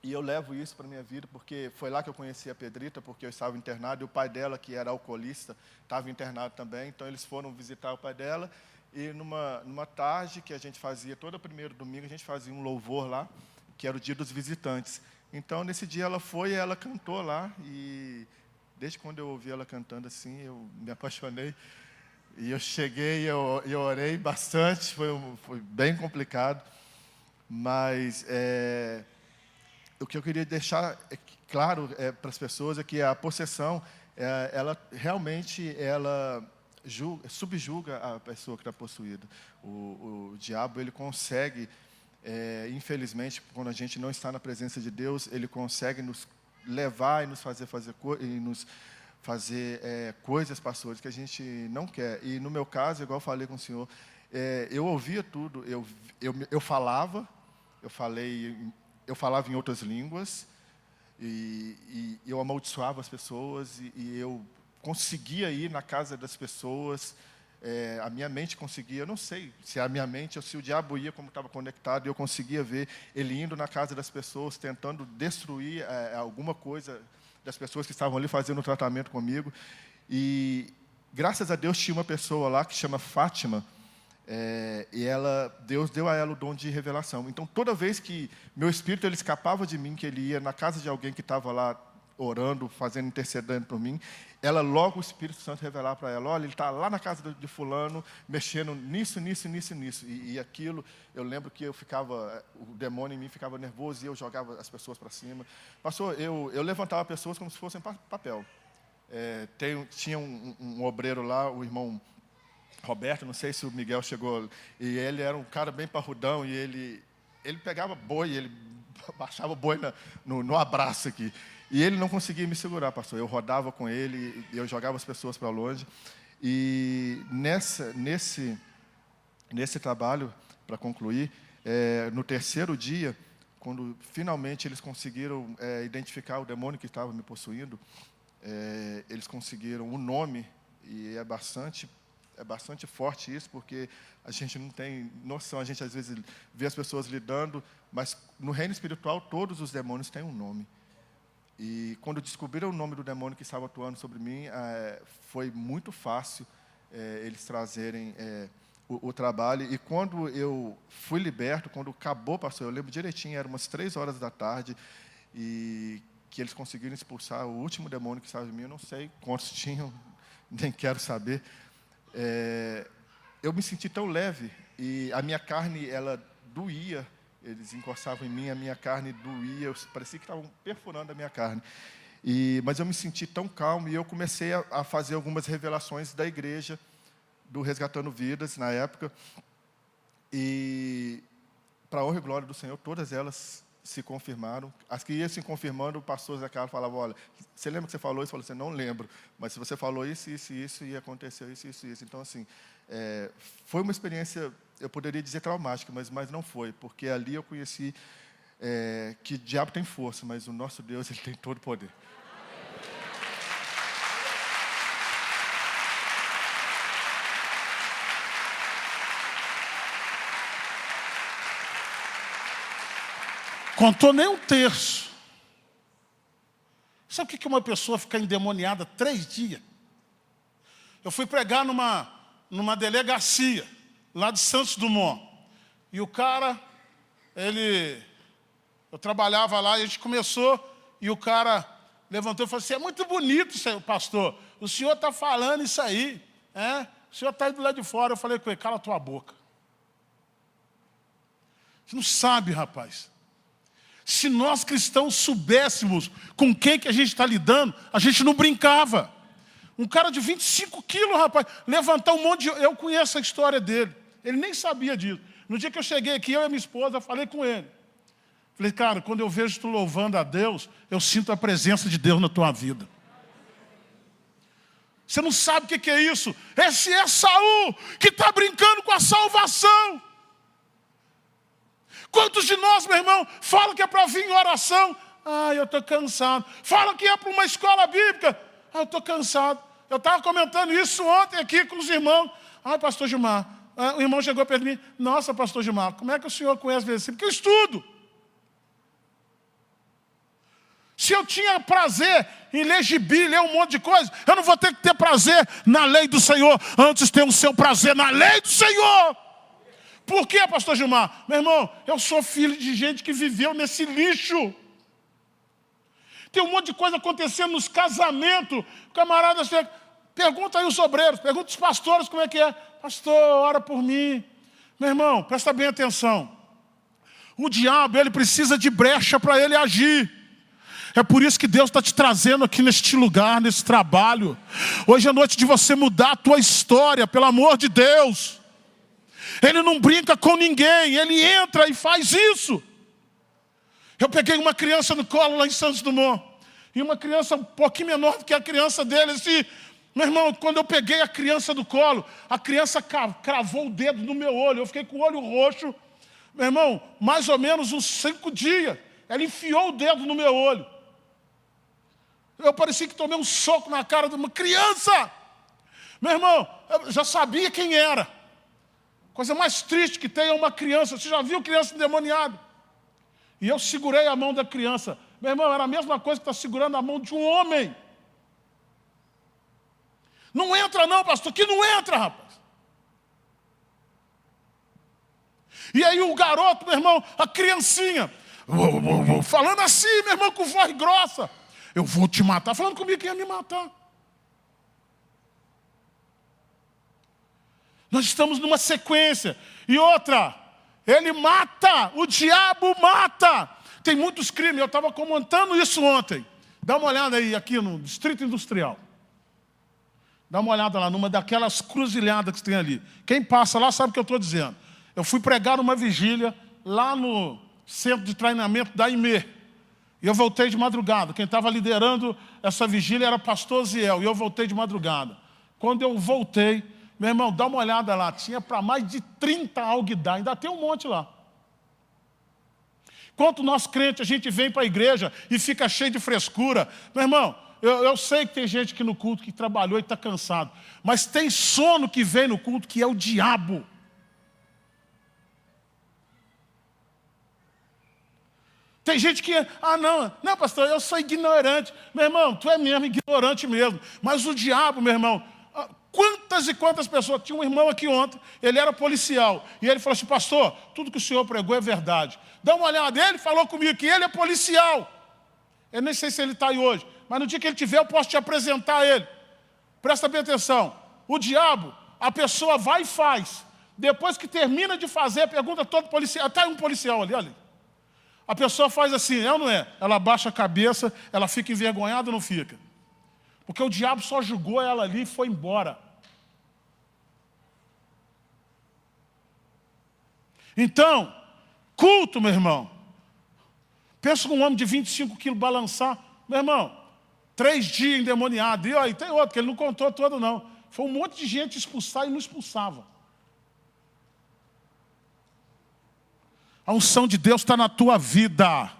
E eu levo isso para a minha vida, porque foi lá que eu conheci a Pedrita, porque eu estava internado, e o pai dela, que era alcoolista, estava internado também. Então, eles foram visitar o pai dela, e numa tarde que a gente fazia, todo primeiro domingo, a gente fazia um louvor lá, que era o dia dos visitantes. Então, nesse dia, ela foi e ela cantou lá, e desde quando eu ouvi ela cantando assim, eu me apaixonei. E eu cheguei e eu orei bastante, foi bem complicado, mas o que eu queria deixar claro para as pessoas é que a possessão, ela realmente subjuga a pessoa que está possuída. O diabo, ele consegue, infelizmente, quando a gente não está na presença de Deus, ele consegue nos levar e nos fazer coisas, pastores, que a gente não quer. E no meu caso, igual eu falei com o senhor, eu ouvia tudo, eu falava em outras línguas, e eu amaldiçoava as pessoas, e eu conseguia ir na casa das pessoas, a minha mente conseguia, eu não sei se a minha mente ou se o diabo ia, como estava conectado, e eu conseguia ver ele indo na casa das pessoas, tentando destruir alguma coisa das pessoas que estavam ali fazendo o tratamento comigo. E graças a Deus tinha uma pessoa lá que chama Fátima, e Deus deu a ela o dom de revelação. Então, toda vez que meu espírito ele escapava de mim, que ele ia na casa de alguém que estava lá orando, intercedendo por mim, logo o Espírito Santo revelava para ela: olha, ele está lá na casa de fulano, mexendo nisso. E aquilo, eu lembro que o demônio em mim ficava nervoso e eu jogava as pessoas para cima. Pastor, eu levantava pessoas como se fossem papel. Tinha um obreiro lá, o irmão Roberto, não sei se o Miguel chegou, e ele era um cara bem parrudão, e ele pegava boi, ele baixava o boi no abraço aqui. E ele não conseguia me segurar, pastor. Eu rodava com ele, eu jogava as pessoas para longe. E nesse trabalho, para concluir, no 3º dia, quando finalmente eles conseguiram identificar o demônio que estava me possuindo, eles conseguiram o nome, e é bastante forte isso, porque a gente não tem noção, a gente às vezes vê as pessoas lidando, mas no reino espiritual todos os demônios têm um nome. E quando descobriram o nome do demônio que estava atuando sobre mim, foi muito fácil eles trazerem o trabalho. E quando eu fui liberto, quando acabou, pastor, eu lembro direitinho, eram umas 3 horas da tarde, e que eles conseguiram expulsar o último demônio que estava em mim. Eu não sei quantos tinham, nem quero saber. Eu me senti tão leve, e a minha carne, ela doía. Eles encostavam em mim, a minha carne doía, parecia que estavam perfurando a minha carne. Mas eu me senti tão calmo, e eu comecei a fazer algumas revelações da igreja, do Resgatando Vidas, na época. E, para a honra e glória do Senhor, todas elas se confirmaram. As que iam se confirmando, o pastor Zé Carlos falava: olha, você lembra que você falou isso? Eu falei assim: não lembro, mas se você falou isso, e aconteceu isso. Então, assim, foi uma experiência, eu poderia dizer traumática, mas não foi, porque ali eu conheci que o diabo tem força, mas o nosso Deus, ele tem todo o poder. Contou nem um terço. Sabe o que uma pessoa fica endemoniada 3 dias? Eu fui pregar numa delegacia, lá de Santos Dumont. E o cara, eu trabalhava lá, e a gente começou, e o cara levantou e falou assim: é muito bonito, senhor pastor, o senhor está falando isso aí, o senhor está aí do lado de fora. Eu falei com ele: cala a tua boca. Você não sabe, rapaz. Se nós cristãos soubéssemos com quem que a gente está lidando, a gente não brincava. Um cara de 25 quilos, rapaz, levantar um monte de... Eu conheço a história dele. Ele nem sabia disso. No dia que eu cheguei aqui, eu e a minha esposa, falei com ele. Falei: cara, quando eu vejo tu louvando a Deus, eu sinto a presença de Deus na tua vida. Você não sabe o que é isso? Esse é Saul, que está brincando com a salvação. Quantos de nós, meu irmão, falam que é para vir em oração? Ah, eu estou cansado. Fala que é para uma escola bíblica. Ah, eu estou cansado. Eu estava comentando isso ontem aqui com os irmãos. Ah, pastor Gilmar. O irmão chegou perto de mim. Nossa, pastor Gilmar, como é que o senhor conhece versículo? Porque eu estudo. Se eu tinha prazer em ler gibi, ler um monte de coisa, eu não vou ter que ter prazer na lei do Senhor. Antes ter o seu prazer na lei do Senhor. Por quê, pastor Gilmar? Meu irmão, eu sou filho de gente que viveu nesse lixo. Tem um monte de coisa acontecendo nos casamentos. O camarada chega, pergunta aí os obreiros, pergunta os pastores como é que é. Pastor, ora por mim. Meu irmão, presta bem atenção. O diabo, ele precisa de brecha para ele agir. É por isso que Deus está te trazendo aqui neste lugar, nesse trabalho. Hoje é noite de você mudar a tua história, pelo amor de Deus. Ele não brinca com ninguém, ele entra e faz isso. Eu peguei uma criança no colo lá em Santos Dumont. E uma criança um pouquinho menor do que a criança dele. Assim, meu irmão, quando eu peguei a criança do colo, a criança cravou o dedo no meu olho. Eu fiquei com o olho roxo. Meu irmão, mais ou menos uns 5 dias. Ela enfiou o dedo no meu olho. Eu parecia que tomei um soco na cara de uma criança. Meu irmão, eu já sabia quem era. Coisa mais triste que tem é uma criança. Você já viu criança endemoniada? E eu segurei a mão da criança. Meu irmão, era a mesma coisa que está segurando a mão de um homem. Não entra não, pastor, que não entra, rapaz. E aí o garoto, meu irmão, a criancinha, falando assim, meu irmão, com voz grossa. Eu vou te matar. Falando comigo que ia me matar. Nós estamos numa sequência. E outra, ele mata, o diabo mata. Tem muitos crimes, eu estava comentando isso ontem. Dá uma olhada aí, aqui no Distrito Industrial. Dá uma olhada lá, numa daquelas cruzilhadas que tem ali. Quem passa lá sabe o que eu estou dizendo. Eu fui pregar numa vigília lá no centro de treinamento da IME. E eu voltei de madrugada. Quem estava liderando essa vigília era pastor Ziel. E eu voltei de madrugada. Quando eu voltei, meu irmão, dá uma olhada lá. Tinha para mais de 30 alguidar. Ainda tem um monte lá. Enquanto nós crentes, a gente vem para a igreja e fica cheio de frescura. Meu irmão, eu sei que tem gente aqui no culto que trabalhou e está cansado. Mas tem sono que vem no culto que é o diabo. Tem gente que, não pastor, eu sou ignorante. Meu irmão, tu é mesmo ignorante mesmo. Mas o diabo, meu irmão, quantas e quantas pessoas... Tinha um irmão aqui ontem, ele era policial. E ele falou assim, pastor, tudo que o senhor pregou é verdade. Dá uma olhada, ele falou comigo que ele é policial. Eu nem sei se ele está aí hoje, mas no dia que ele tiver eu posso te apresentar ele. Presta bem atenção. O diabo, a pessoa vai e faz. Depois que termina de fazer, pergunta todo policial. Está aí um policial ali, olha. A pessoa faz assim, é ou não é? Ela abaixa a cabeça, ela fica envergonhada ou não fica? Porque o diabo só julgou ela ali e foi embora. Então, culto, meu irmão. Pensa num homem de 25 quilos balançar. Meu irmão, 3 dias endemoniado. E tem outro, que ele não contou todo não. Foi um monte de gente expulsar e não expulsava. A unção de Deus está na tua vida.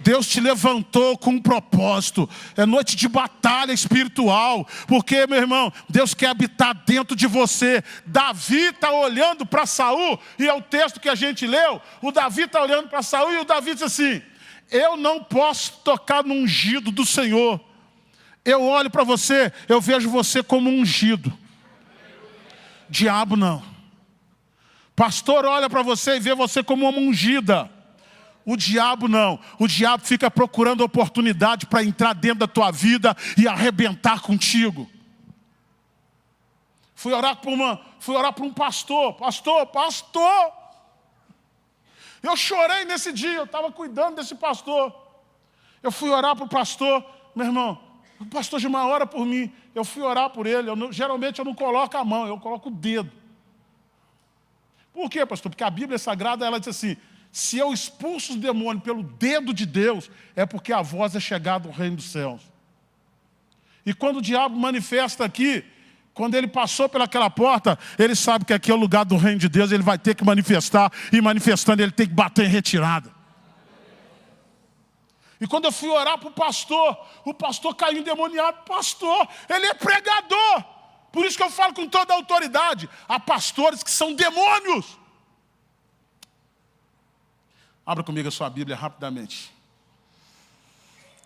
Deus te levantou com um propósito. É noite de batalha espiritual. Porque, meu irmão, Deus quer habitar dentro de você. Davi está olhando para Saul, e é o texto que a gente leu. O Davi está olhando para Saul e o Davi diz assim, eu não posso tocar no ungido do Senhor. Eu olho para você, eu vejo você como um ungido. Diabo não. Pastor olha para você e vê você como uma ungida. O diabo não. O diabo fica procurando oportunidade para entrar dentro da tua vida e arrebentar contigo. Fui orar para um pastor. Pastor. Eu chorei nesse dia, eu estava cuidando desse pastor. Eu fui orar para o pastor, meu irmão, o pastor Gilmar, ora por mim. Eu fui orar por ele, geralmente eu não coloco a mão, eu coloco o dedo. Por quê, pastor? Porque a Bíblia Sagrada, ela diz assim, se eu expulso os demônios pelo dedo de Deus, é porque a voz é chegada ao reino dos céus. E quando o diabo manifesta aqui, Quando ele passou pelaquela porta, ele sabe que aqui é o lugar do reino de Deus, ele vai ter que manifestar, e manifestando ele tem que bater em retirada. E quando eu fui orar para o pastor caiu endemoniado. Pastor, ele é pregador. Por isso que eu falo com toda a autoridade. Há pastores que são demônios. Abra comigo a sua Bíblia rapidamente.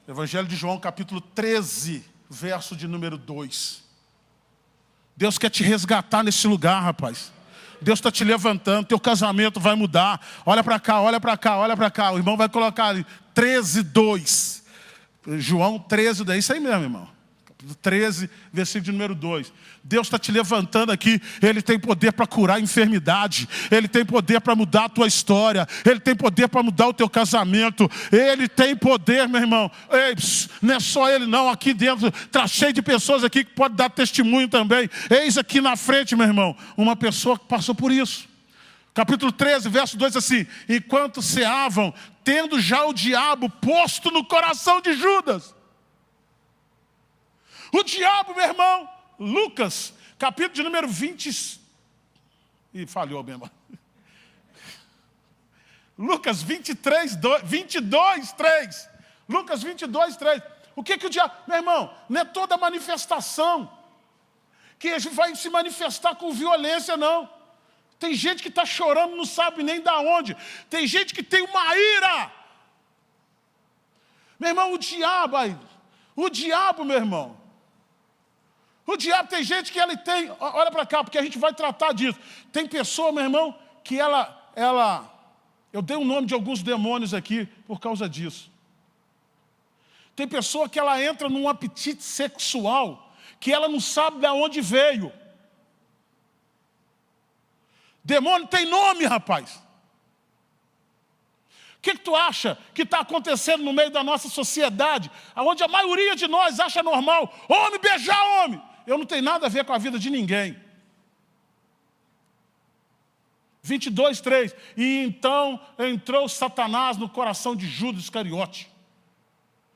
Evangelho de João, capítulo 13, verso de número 2. Deus quer te resgatar nesse lugar, rapaz. Deus está te levantando, teu casamento vai mudar. Olha para cá, olha para cá, olha para cá. O irmão vai colocar ali, 13, 2. João 13, 2. É isso aí mesmo, irmão. Capítulo 13, versículo de número 2. Deus está te levantando aqui. Ele tem poder para curar a enfermidade. Ele tem poder para mudar a tua história. Ele tem poder para mudar o teu casamento. Ele tem poder, meu irmão. Ei, não é só ele não. Aqui dentro está cheio de pessoas aqui que podem dar testemunho também. Eis aqui na frente, meu irmão, uma pessoa que passou por isso. Capítulo 13, verso 2, assim. Enquanto ceavam, tendo já o diabo posto no coração de Judas. O diabo, meu irmão, Lucas, capítulo de número 20. Ih, falhou mesmo. Lucas 23, 22, 3. Lucas 22, 3. O que o diabo... Meu irmão, não é toda manifestação que vai se manifestar com violência, não. Tem gente que está chorando, não sabe nem de onde. Tem gente que tem uma ira. Meu irmão, o diabo, meu irmão. O diabo, tem gente que ele tem... Olha para cá, porque a gente vai tratar disso. Tem pessoa, meu irmão, que ela... Eu dei o nome de alguns demônios aqui por causa disso. Tem pessoa que ela entra num apetite sexual que ela não sabe de onde veio. Demônio tem nome, rapaz. O que tu acha que está acontecendo no meio da nossa sociedade, onde a maioria de nós acha normal homem beijar homem? Eu não tenho nada a ver com a vida de ninguém. 22, 3. E então entrou Satanás no coração de Judas Iscariote.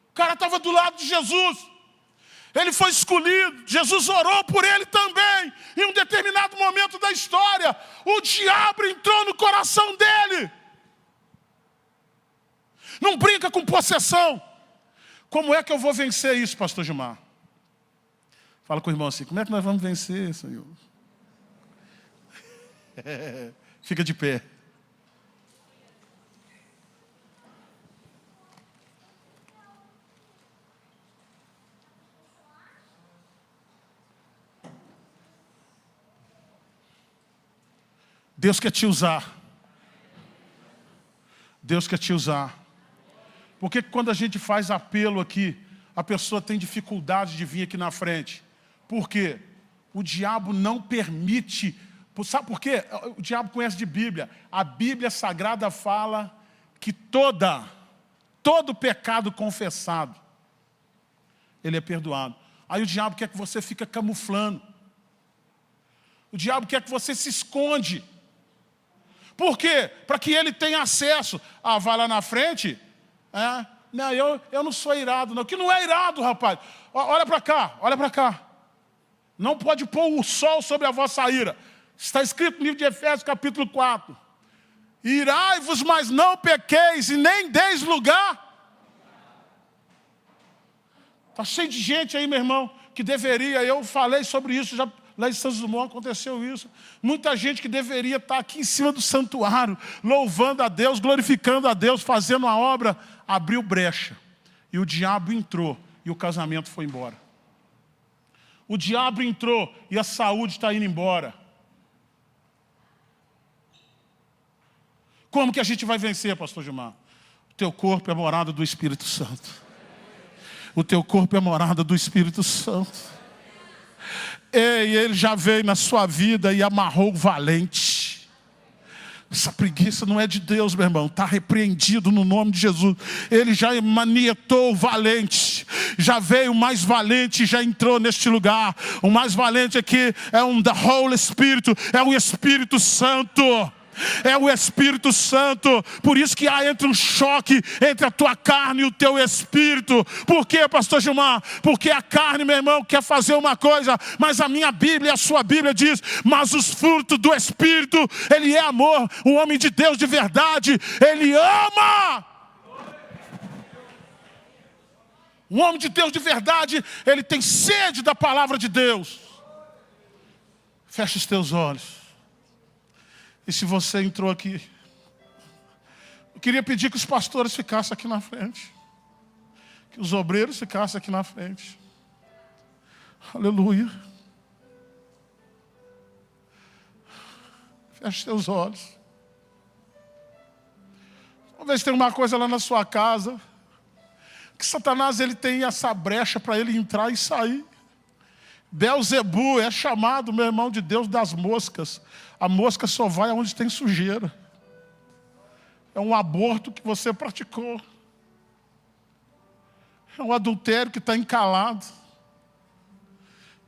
O cara estava do lado de Jesus. Ele foi escolhido. Jesus orou por ele também. Em um determinado momento da história, o diabo entrou no coração dele. Não brinca com possessão. Como é que eu vou vencer isso, pastor Gilmar? Fala com o irmão assim, como é que nós vamos vencer, Senhor? Fica de pé. Deus quer te usar. Deus quer te usar. Por que quando a gente faz apelo aqui, a pessoa tem dificuldade de vir aqui na frente? Por quê? O diabo não permite. Sabe por quê? O diabo conhece de Bíblia. A Bíblia Sagrada fala que todo pecado confessado, ele é perdoado. Aí o diabo quer que você fique camuflando. O diabo quer que você se esconde. Por quê? Para que ele tenha acesso. Ah, vai lá na frente. Não, eu não sou irado, não. Que não é irado, rapaz. Olha para cá, olha para cá. Não pode pôr o sol sobre a vossa ira. Está escrito no livro de Efésios, capítulo 4. Irai-vos, mas não pequeis, e nem deis lugar. Está cheio de gente aí, meu irmão, que deveria, eu falei sobre isso, já lá em Santos Dumont aconteceu isso. Muita gente que deveria estar aqui em cima do santuário, louvando a Deus, glorificando a Deus, fazendo a obra, abriu brecha. E o diabo entrou, e o casamento foi embora. O diabo entrou, e a saúde está indo embora. Como que a gente vai vencer, pastor Gilmar? O teu corpo é morada do Espírito Santo. O teu corpo é morada do Espírito Santo. E ele já veio na sua vida e amarrou o valente. Essa preguiça não é de Deus, meu irmão. Está repreendido no nome de Jesus. Ele já manietou o valente. Já veio o mais valente, já entrou neste lugar. O mais valente aqui é the Holy Spirit, é o Espírito Santo. É o Espírito Santo. Por isso que há entre um choque entre a tua carne e o teu espírito. Por quê, pastor Gilmar? Porque a carne, meu irmão, quer fazer uma coisa, mas a minha Bíblia, a sua Bíblia diz, mas os frutos do Espírito, ele é amor. Um homem de Deus de verdade, ele ama. Um homem de Deus de verdade, ele tem sede da palavra de Deus. Fecha os teus olhos. E se você entrou aqui, eu queria pedir que os pastores ficassem aqui na frente. Que os obreiros ficassem aqui na frente. Aleluia. Feche os teus olhos. Talvez tenha uma coisa lá na sua casa, que Satanás ele tem essa brecha para ele entrar e sair. Beelzebu é chamado, meu irmão, de Deus das moscas. A mosca só vai aonde tem sujeira. É um aborto que você praticou. É um adultério que está encalado.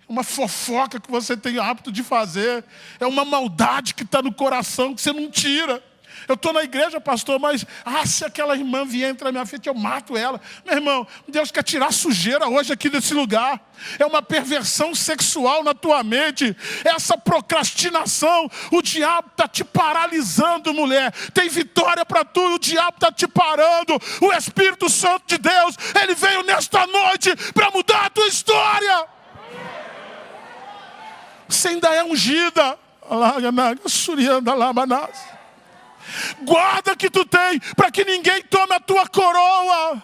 É uma fofoca que você tem hábito de fazer. É uma maldade que está no coração que você não tira. Eu estou na igreja, pastor, mas se aquela irmã vier entrar na minha frente, eu mato ela. Meu irmão, Deus quer tirar sujeira hoje aqui desse lugar. É uma perversão sexual na tua mente. Essa procrastinação, o diabo está te paralisando, mulher. Tem vitória para tu e o diabo está te parando. O Espírito Santo de Deus, ele veio nesta noite para mudar a tua história. Você ainda é ungida. Guarda o que tu tem, para que ninguém tome a tua coroa.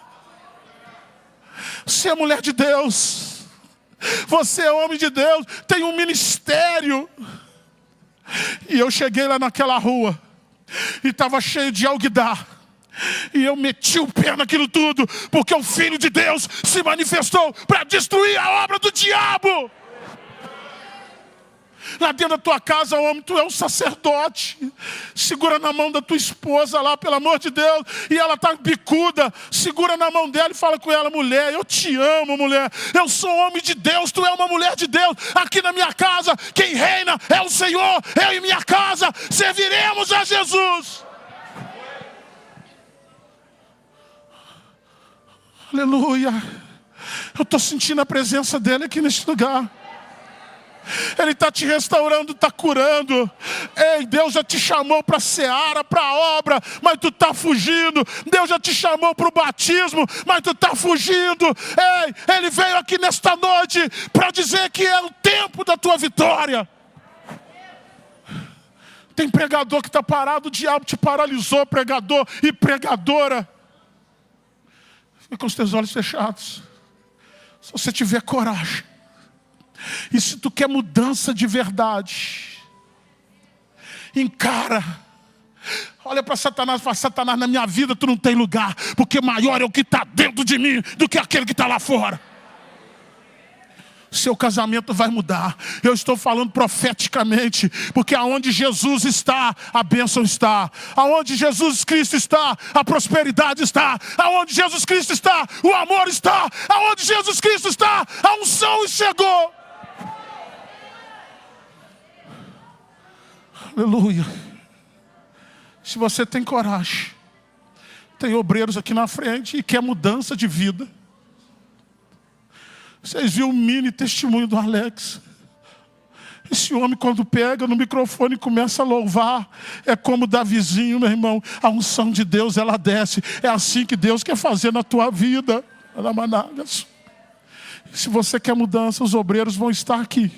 Você é mulher de Deus. Você é homem de Deus. Tem um ministério. E eu cheguei lá naquela rua e estava cheio de alguidar. E eu meti o pé naquilo tudo, porque o Filho de Deus se manifestou para destruir a obra do diabo. Lá dentro da tua casa, homem, tu é um sacerdote. Segura na mão da tua esposa lá, pelo amor de Deus. E ela está bicuda. Segura na mão dela e fala com ela: mulher, eu te amo, mulher. Eu sou homem de Deus, tu é uma mulher de Deus. Aqui na minha casa, quem reina é o Senhor. Eu e minha casa serviremos a Jesus. Aleluia. Eu estou sentindo a presença dele aqui neste lugar. Ele está te restaurando, está curando. Ei, Deus já te chamou para a seara, para a obra, mas tu está fugindo. Deus já te chamou para o batismo, mas tu está fugindo. Ei, Ele veio aqui nesta noite para dizer que é o tempo da tua vitória. Tem pregador que está parado, o diabo te paralisou, pregador e pregadora. Fica com os teus olhos fechados. Se você tiver coragem, e se tu quer mudança de verdade, encara. Olha para Satanás e fala: Satanás, na minha vida tu não tem lugar, porque maior é o que está dentro de mim do que aquele que está lá fora. Seu casamento vai mudar. Eu estou falando profeticamente, porque aonde Jesus está, a bênção está. Aonde Jesus Cristo está, a prosperidade está. Aonde Jesus Cristo está, o amor está. Aonde Jesus Cristo está, a unção chegou. Aleluia. Se você tem coragem, tem obreiros aqui na frente e quer mudança de vida. Vocês viram o mini testemunho do Alex? Esse homem, quando pega no microfone e começa a louvar, é como Davizinho, meu irmão. A unção de Deus, ela desce. É assim que Deus quer fazer na tua vida. Se você quer mudança, os obreiros vão estar aqui.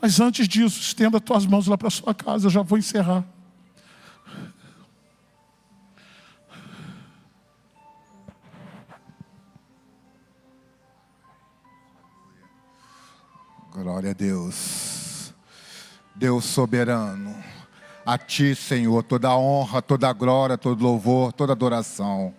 Mas antes disso, estenda as tuas mãos lá para a sua casa. Eu já vou encerrar. Glória a Deus. Deus soberano. A Ti, Senhor, toda a honra, toda a glória, todo louvor, toda adoração.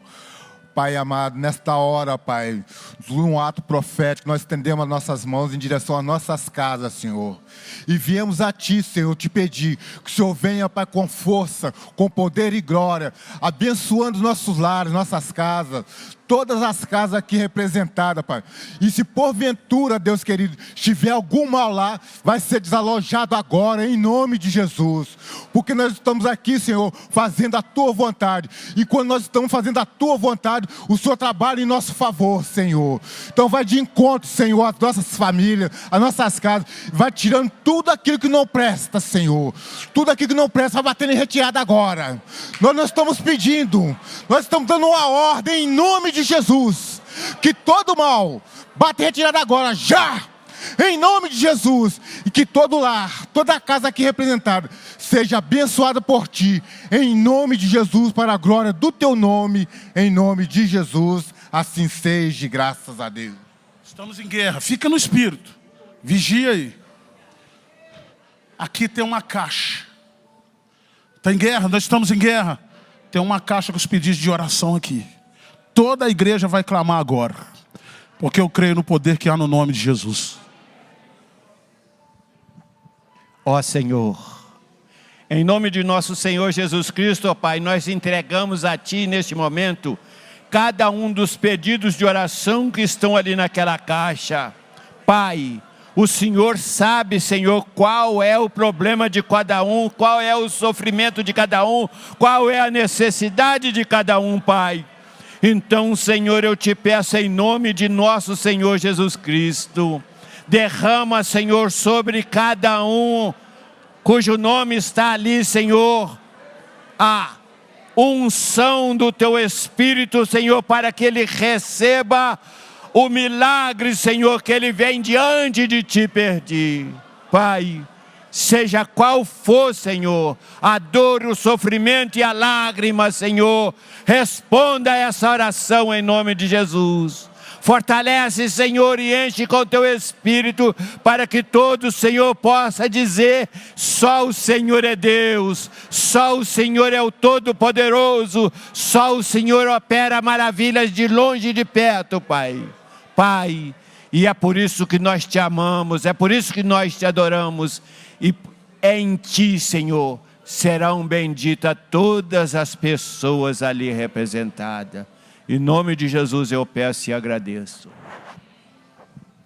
Pai amado, nesta hora, Pai, de um ato profético, nós estendemos as nossas mãos em direção às nossas casas, Senhor. E viemos a Ti, Senhor, te pedir que o Senhor venha, Pai, com força, com poder e glória, abençoando os nossos lares, nossas casas, todas as casas aqui representadas, Pai. E se porventura, Deus querido, tiver algum mal lá, vai ser desalojado agora, em nome de Jesus. Porque nós estamos aqui, Senhor, fazendo a Tua vontade. E quando nós estamos fazendo a Tua vontade, o Senhor trabalha em nosso favor, Senhor. Então vai de encontro, Senhor, às nossas famílias, às nossas casas. Vai tirando tudo aquilo que não presta, Senhor. Tudo aquilo que não presta vai batendo em retirada agora. Nós não estamos pedindo, nós estamos dando uma ordem em nome de Jesus, que todo mal bate em retirada agora, já, em nome de Jesus, e que todo lar, toda a casa aqui representada, seja abençoada por Ti, em nome de Jesus, para a glória do Teu nome, em nome de Jesus, assim seja, graças a Deus. Estamos em guerra, fica no espírito, vigia aí. Aqui tem uma caixa, está em guerra, nós estamos em guerra. Tem uma caixa com os pedidos de oração aqui. Toda a igreja vai clamar agora, porque eu creio no poder que há no nome de Jesus. Ó Senhor, em nome de nosso Senhor Jesus Cristo, ó Pai, nós entregamos a Ti neste momento cada um dos pedidos de oração que estão ali naquela caixa. Pai, o Senhor sabe, Senhor, qual é o problema de cada um, qual é o sofrimento de cada um, qual é a necessidade de cada um, Pai. Então, Senhor, eu te peço em nome de nosso Senhor Jesus Cristo, derrama, Senhor, sobre cada um cujo nome está ali, Senhor, a unção do Teu Espírito, Senhor, para que ele receba o milagre, Senhor, que ele vem diante de Ti pedir. Pai, seja qual for, Senhor, a dor, o sofrimento e a lágrima, Senhor, responda a essa oração em nome de Jesus. Fortalece, Senhor, e enche com Teu Espírito, para que todo, Senhor, possa dizer: só o Senhor é Deus, só o Senhor é o Todo-Poderoso, só o Senhor opera maravilhas de longe e de perto, Pai. Pai, e é por isso que nós Te amamos, é por isso que nós Te adoramos, e em Ti, Senhor, serão benditas todas as pessoas ali representadas. Em nome de Jesus eu peço e agradeço.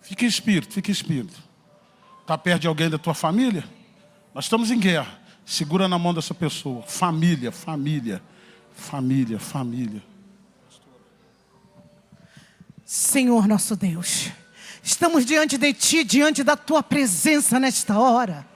Fica em espírito, fica em espírito. Está perto de alguém da tua família? Nós estamos em guerra. Segura na mão dessa pessoa. Família, família, família, família. Senhor nosso Deus, estamos diante de Ti, diante da Tua presença nesta hora.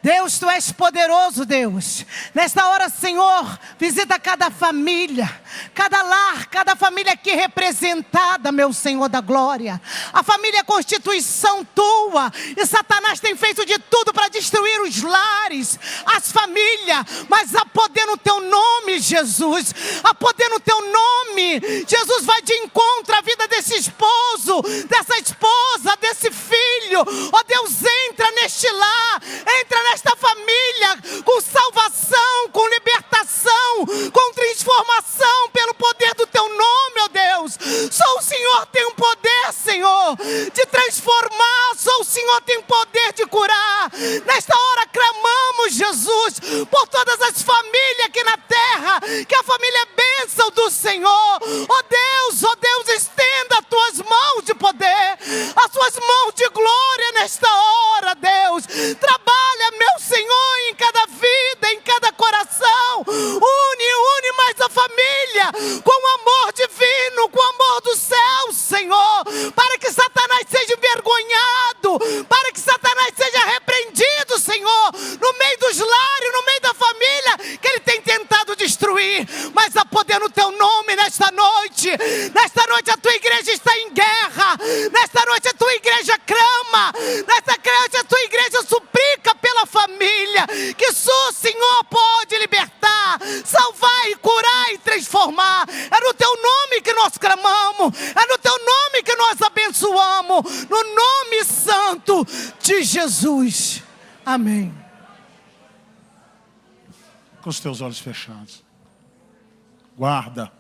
Deus, Tu és poderoso, Deus. Nesta hora, Senhor, visita cada família, cada lar, cada família aqui representada, meu Senhor da glória. A família é constituição Tua, e Satanás tem feito de tudo para destruir os lares, as famílias, mas há poder no Teu nome, Jesus. Há poder no Teu nome. Jesus vai de encontro à vida desse esposo, dessa esposa, desse filho. Ó Deus, entra neste lar, entra nesta família, com salvação, com libertação, com transformação pelo poder do Teu nome, ó Deus. Só o Senhor tem um poder, Senhor, de transformar, só o Senhor tem poder de curar. Nesta hora clamamos, Jesus, por todas as famílias aqui na terra, que a família é bênção do Senhor. Ó Deus, estenda as Tuas mãos de poder, as Tuas mãos de glória nesta hora, Deus. Trabalha, meu Senhor, em cada vida, em cada coração. Une mais a família com o amor divino, com o amor do céu, Senhor, para que Satanás seja envergonhado, para que Satanás seja repreendido, Senhor, no meio dos lares, no meio da família, que ele tem tentado destruir. Mas há poder no Teu nome nesta noite. Nesta noite a Tua igreja está em guerra. Nesta noite a Tua igreja clama. Nesta noite a Tua igreja suplica pela família, que só o Senhor pode libertar, salvar e curar e transformar. É no Teu nome que nós clamamos, é no Teu nome que nós abençoamos, no nome santo de Jesus. Amém. Com os teus olhos fechados. Guarda.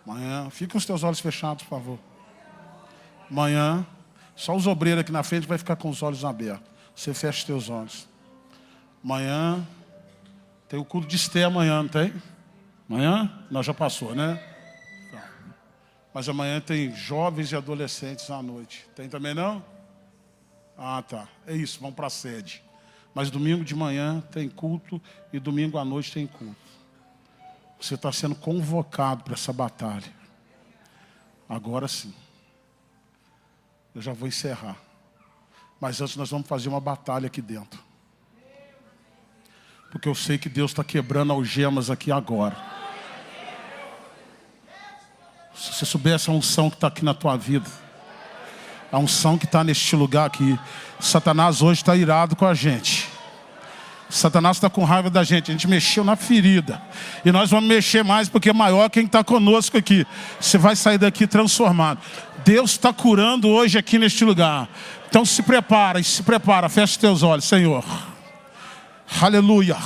Amanhã, fica com os teus olhos fechados, por favor. Amanhã, só os obreiros aqui na frente vai ficar com os olhos abertos. Você fecha os teus olhos. Amanhã, tem o culto de Esté amanhã, não tem? Amanhã? Não, já passou, né? Então. Mas amanhã tem jovens e adolescentes à noite. Tem também não? Ah, tá. É isso, vão para a sede. Mas domingo de manhã tem culto e domingo à noite tem culto. Você está sendo convocado para essa batalha. Agora sim. Eu já vou encerrar. Mas antes nós vamos fazer uma batalha aqui dentro. Porque eu sei que Deus está quebrando algemas aqui agora. Se você soubesse a unção que está aqui na tua vida. A unção que está neste lugar aqui. Satanás hoje está irado com a gente. Satanás está com raiva da gente. A gente mexeu na ferida. E nós vamos mexer mais porque é maior quem está conosco aqui. Você vai sair daqui transformado. Deus está curando hoje aqui neste lugar. Então se prepara, fecha teus olhos, Senhor. Aleluia.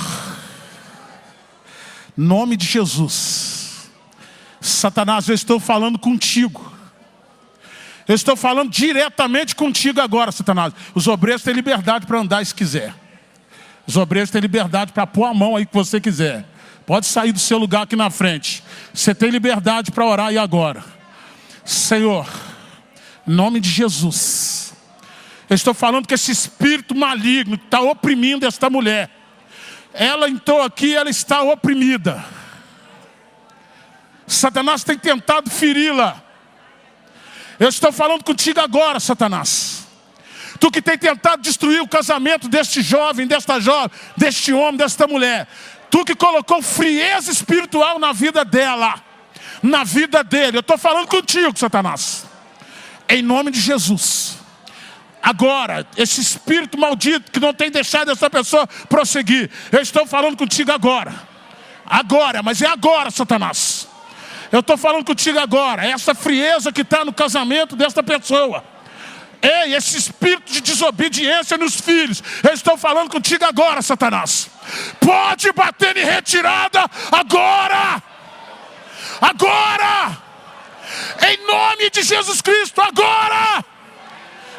Nome de Jesus. Satanás, eu estou falando contigo. Eu estou falando diretamente contigo agora, Satanás. Os obreiros têm liberdade para andar se quiser. Os obreiros têm liberdade para pôr a mão aí que você quiser. Pode sair do seu lugar aqui na frente. Você tem liberdade para orar aí agora. Senhor, em nome de Jesus. Eu estou falando que esse espírito maligno que está oprimindo esta mulher. Ela entrou aqui, ela está oprimida. Satanás tem tentado feri-la. Eu estou falando contigo agora, Satanás. Tu que tem tentado destruir o casamento deste jovem, desta jovem, deste homem, desta mulher. Tu que colocou frieza espiritual na vida dela, na vida dele. Eu estou falando contigo, Satanás. Em nome de Jesus. Agora, esse espírito maldito que não tem deixado essa pessoa prosseguir. Eu estou falando contigo agora. Agora, mas é agora, Satanás. Eu estou falando contigo agora. Essa frieza que está no casamento desta pessoa. Ei, esse espírito de desobediência nos filhos. Eu estou falando contigo agora, Satanás. Pode bater em retirada agora. Agora. Em nome de Jesus Cristo, agora.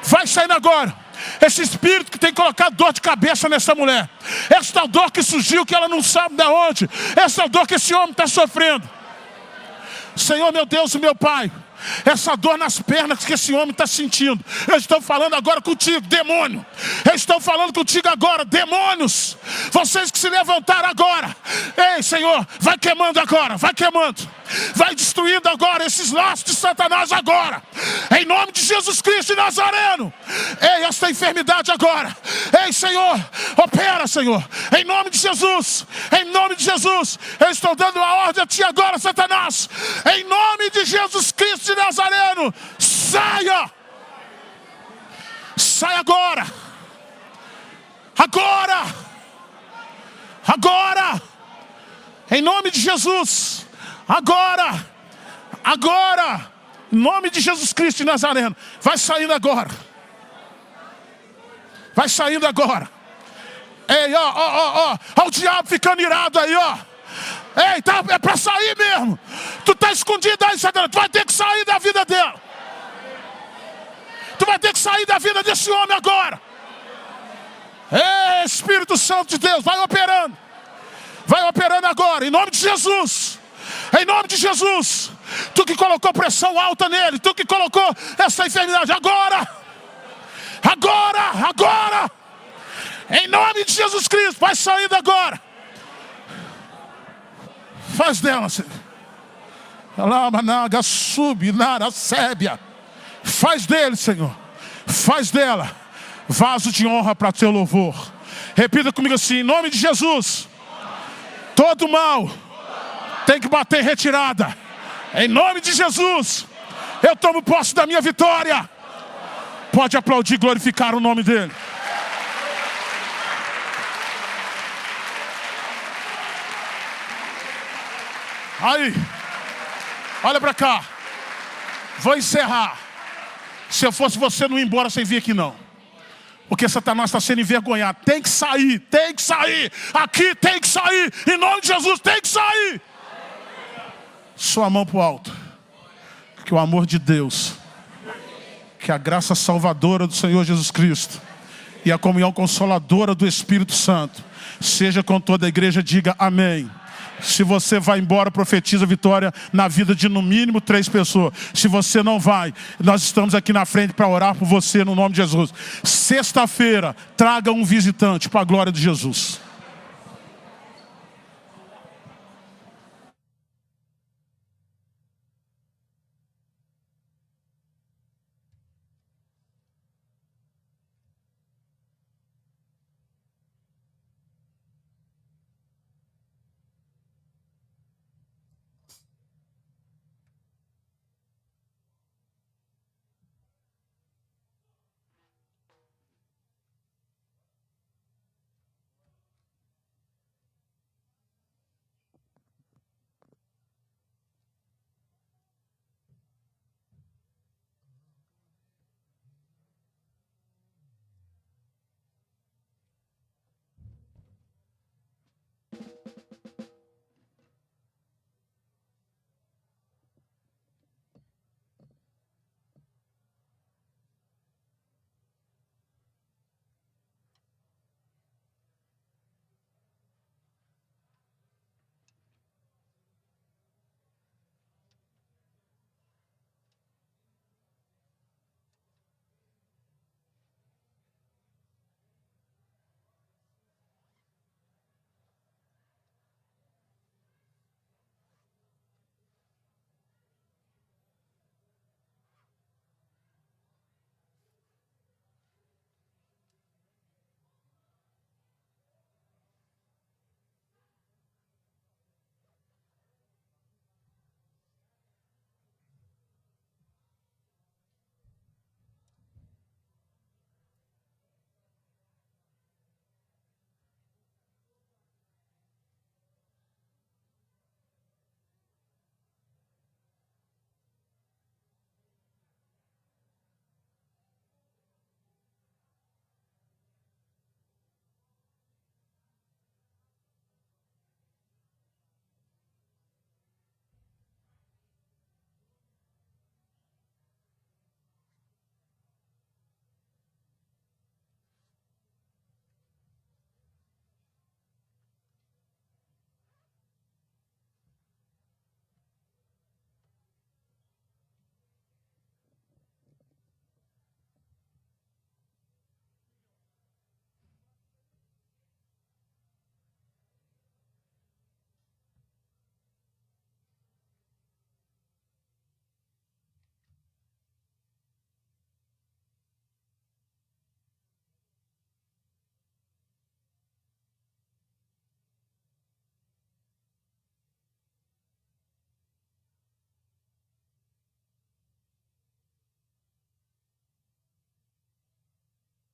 Vai saindo agora. Esse espírito que tem colocado dor de cabeça nessa mulher. Essa dor que surgiu que ela não sabe de onde. Essa dor que esse homem está sofrendo. Senhor, meu Deus e meu Pai, essa dor nas pernas que esse homem está sentindo. Eu estou falando agora contigo, demônio. Eu estou falando contigo agora, demônios. Vocês que se levantaram agora. Ei, Senhor, vai queimando agora, vai queimando. Vai destruindo agora esses laços de Satanás agora. Em nome de Jesus Cristo de Nazareno. Ei, esta enfermidade agora. Ei, Senhor, opera, Senhor. Em nome de Jesus. Em nome de Jesus. Eu estou dando uma ordem a ti agora, Satanás. Em nome de Jesus Cristo de Nazareno. Saia. Sai agora. Agora. Agora. Em nome de Jesus. Agora, agora, em nome de Jesus Cristo de Nazareno, vai saindo agora, vai saindo agora. Ei, ó, o diabo ficando irado aí, ó. Ei, tá, é para sair mesmo. Tu tá escondido aí, Satanás, tu vai ter que sair da vida dela. Tu vai ter que sair da vida desse homem agora. Ei, Espírito Santo de Deus, vai operando agora, em nome de Jesus. Em nome de Jesus. Tu que colocou pressão alta nele. Tu que colocou essa enfermidade. Agora. Agora. Agora. Em nome de Jesus Cristo. Vai saindo agora. Faz dela, Senhor. Alamanaga, subinara, sébia. Faz dele, Senhor. Faz dela vaso de honra para teu louvor. Repita comigo assim. Em nome de Jesus. Todo mal tem que bater em retirada. Em nome de Jesus. Eu tomo posse da minha vitória. Pode aplaudir e glorificar o nome dele. Aí. Olha para cá. Vou encerrar. Se eu fosse você, não ia embora sem vir aqui não. Porque Satanás está sendo envergonhado. Tem que sair, tem que sair. Aqui tem que sair. Em nome de Jesus, tem que sair. Sua mão para o alto. Que o amor de Deus, que a graça salvadora do Senhor Jesus Cristo e a comunhão consoladora do Espírito Santo seja com toda a igreja. Diga amém. Se você vai embora, profetiza vitória na vida de no mínimo 3 pessoas. Se você não vai, nós estamos aqui na frente para orar por você no nome de Jesus. Sexta-feira, traga um visitante para a glória de Jesus.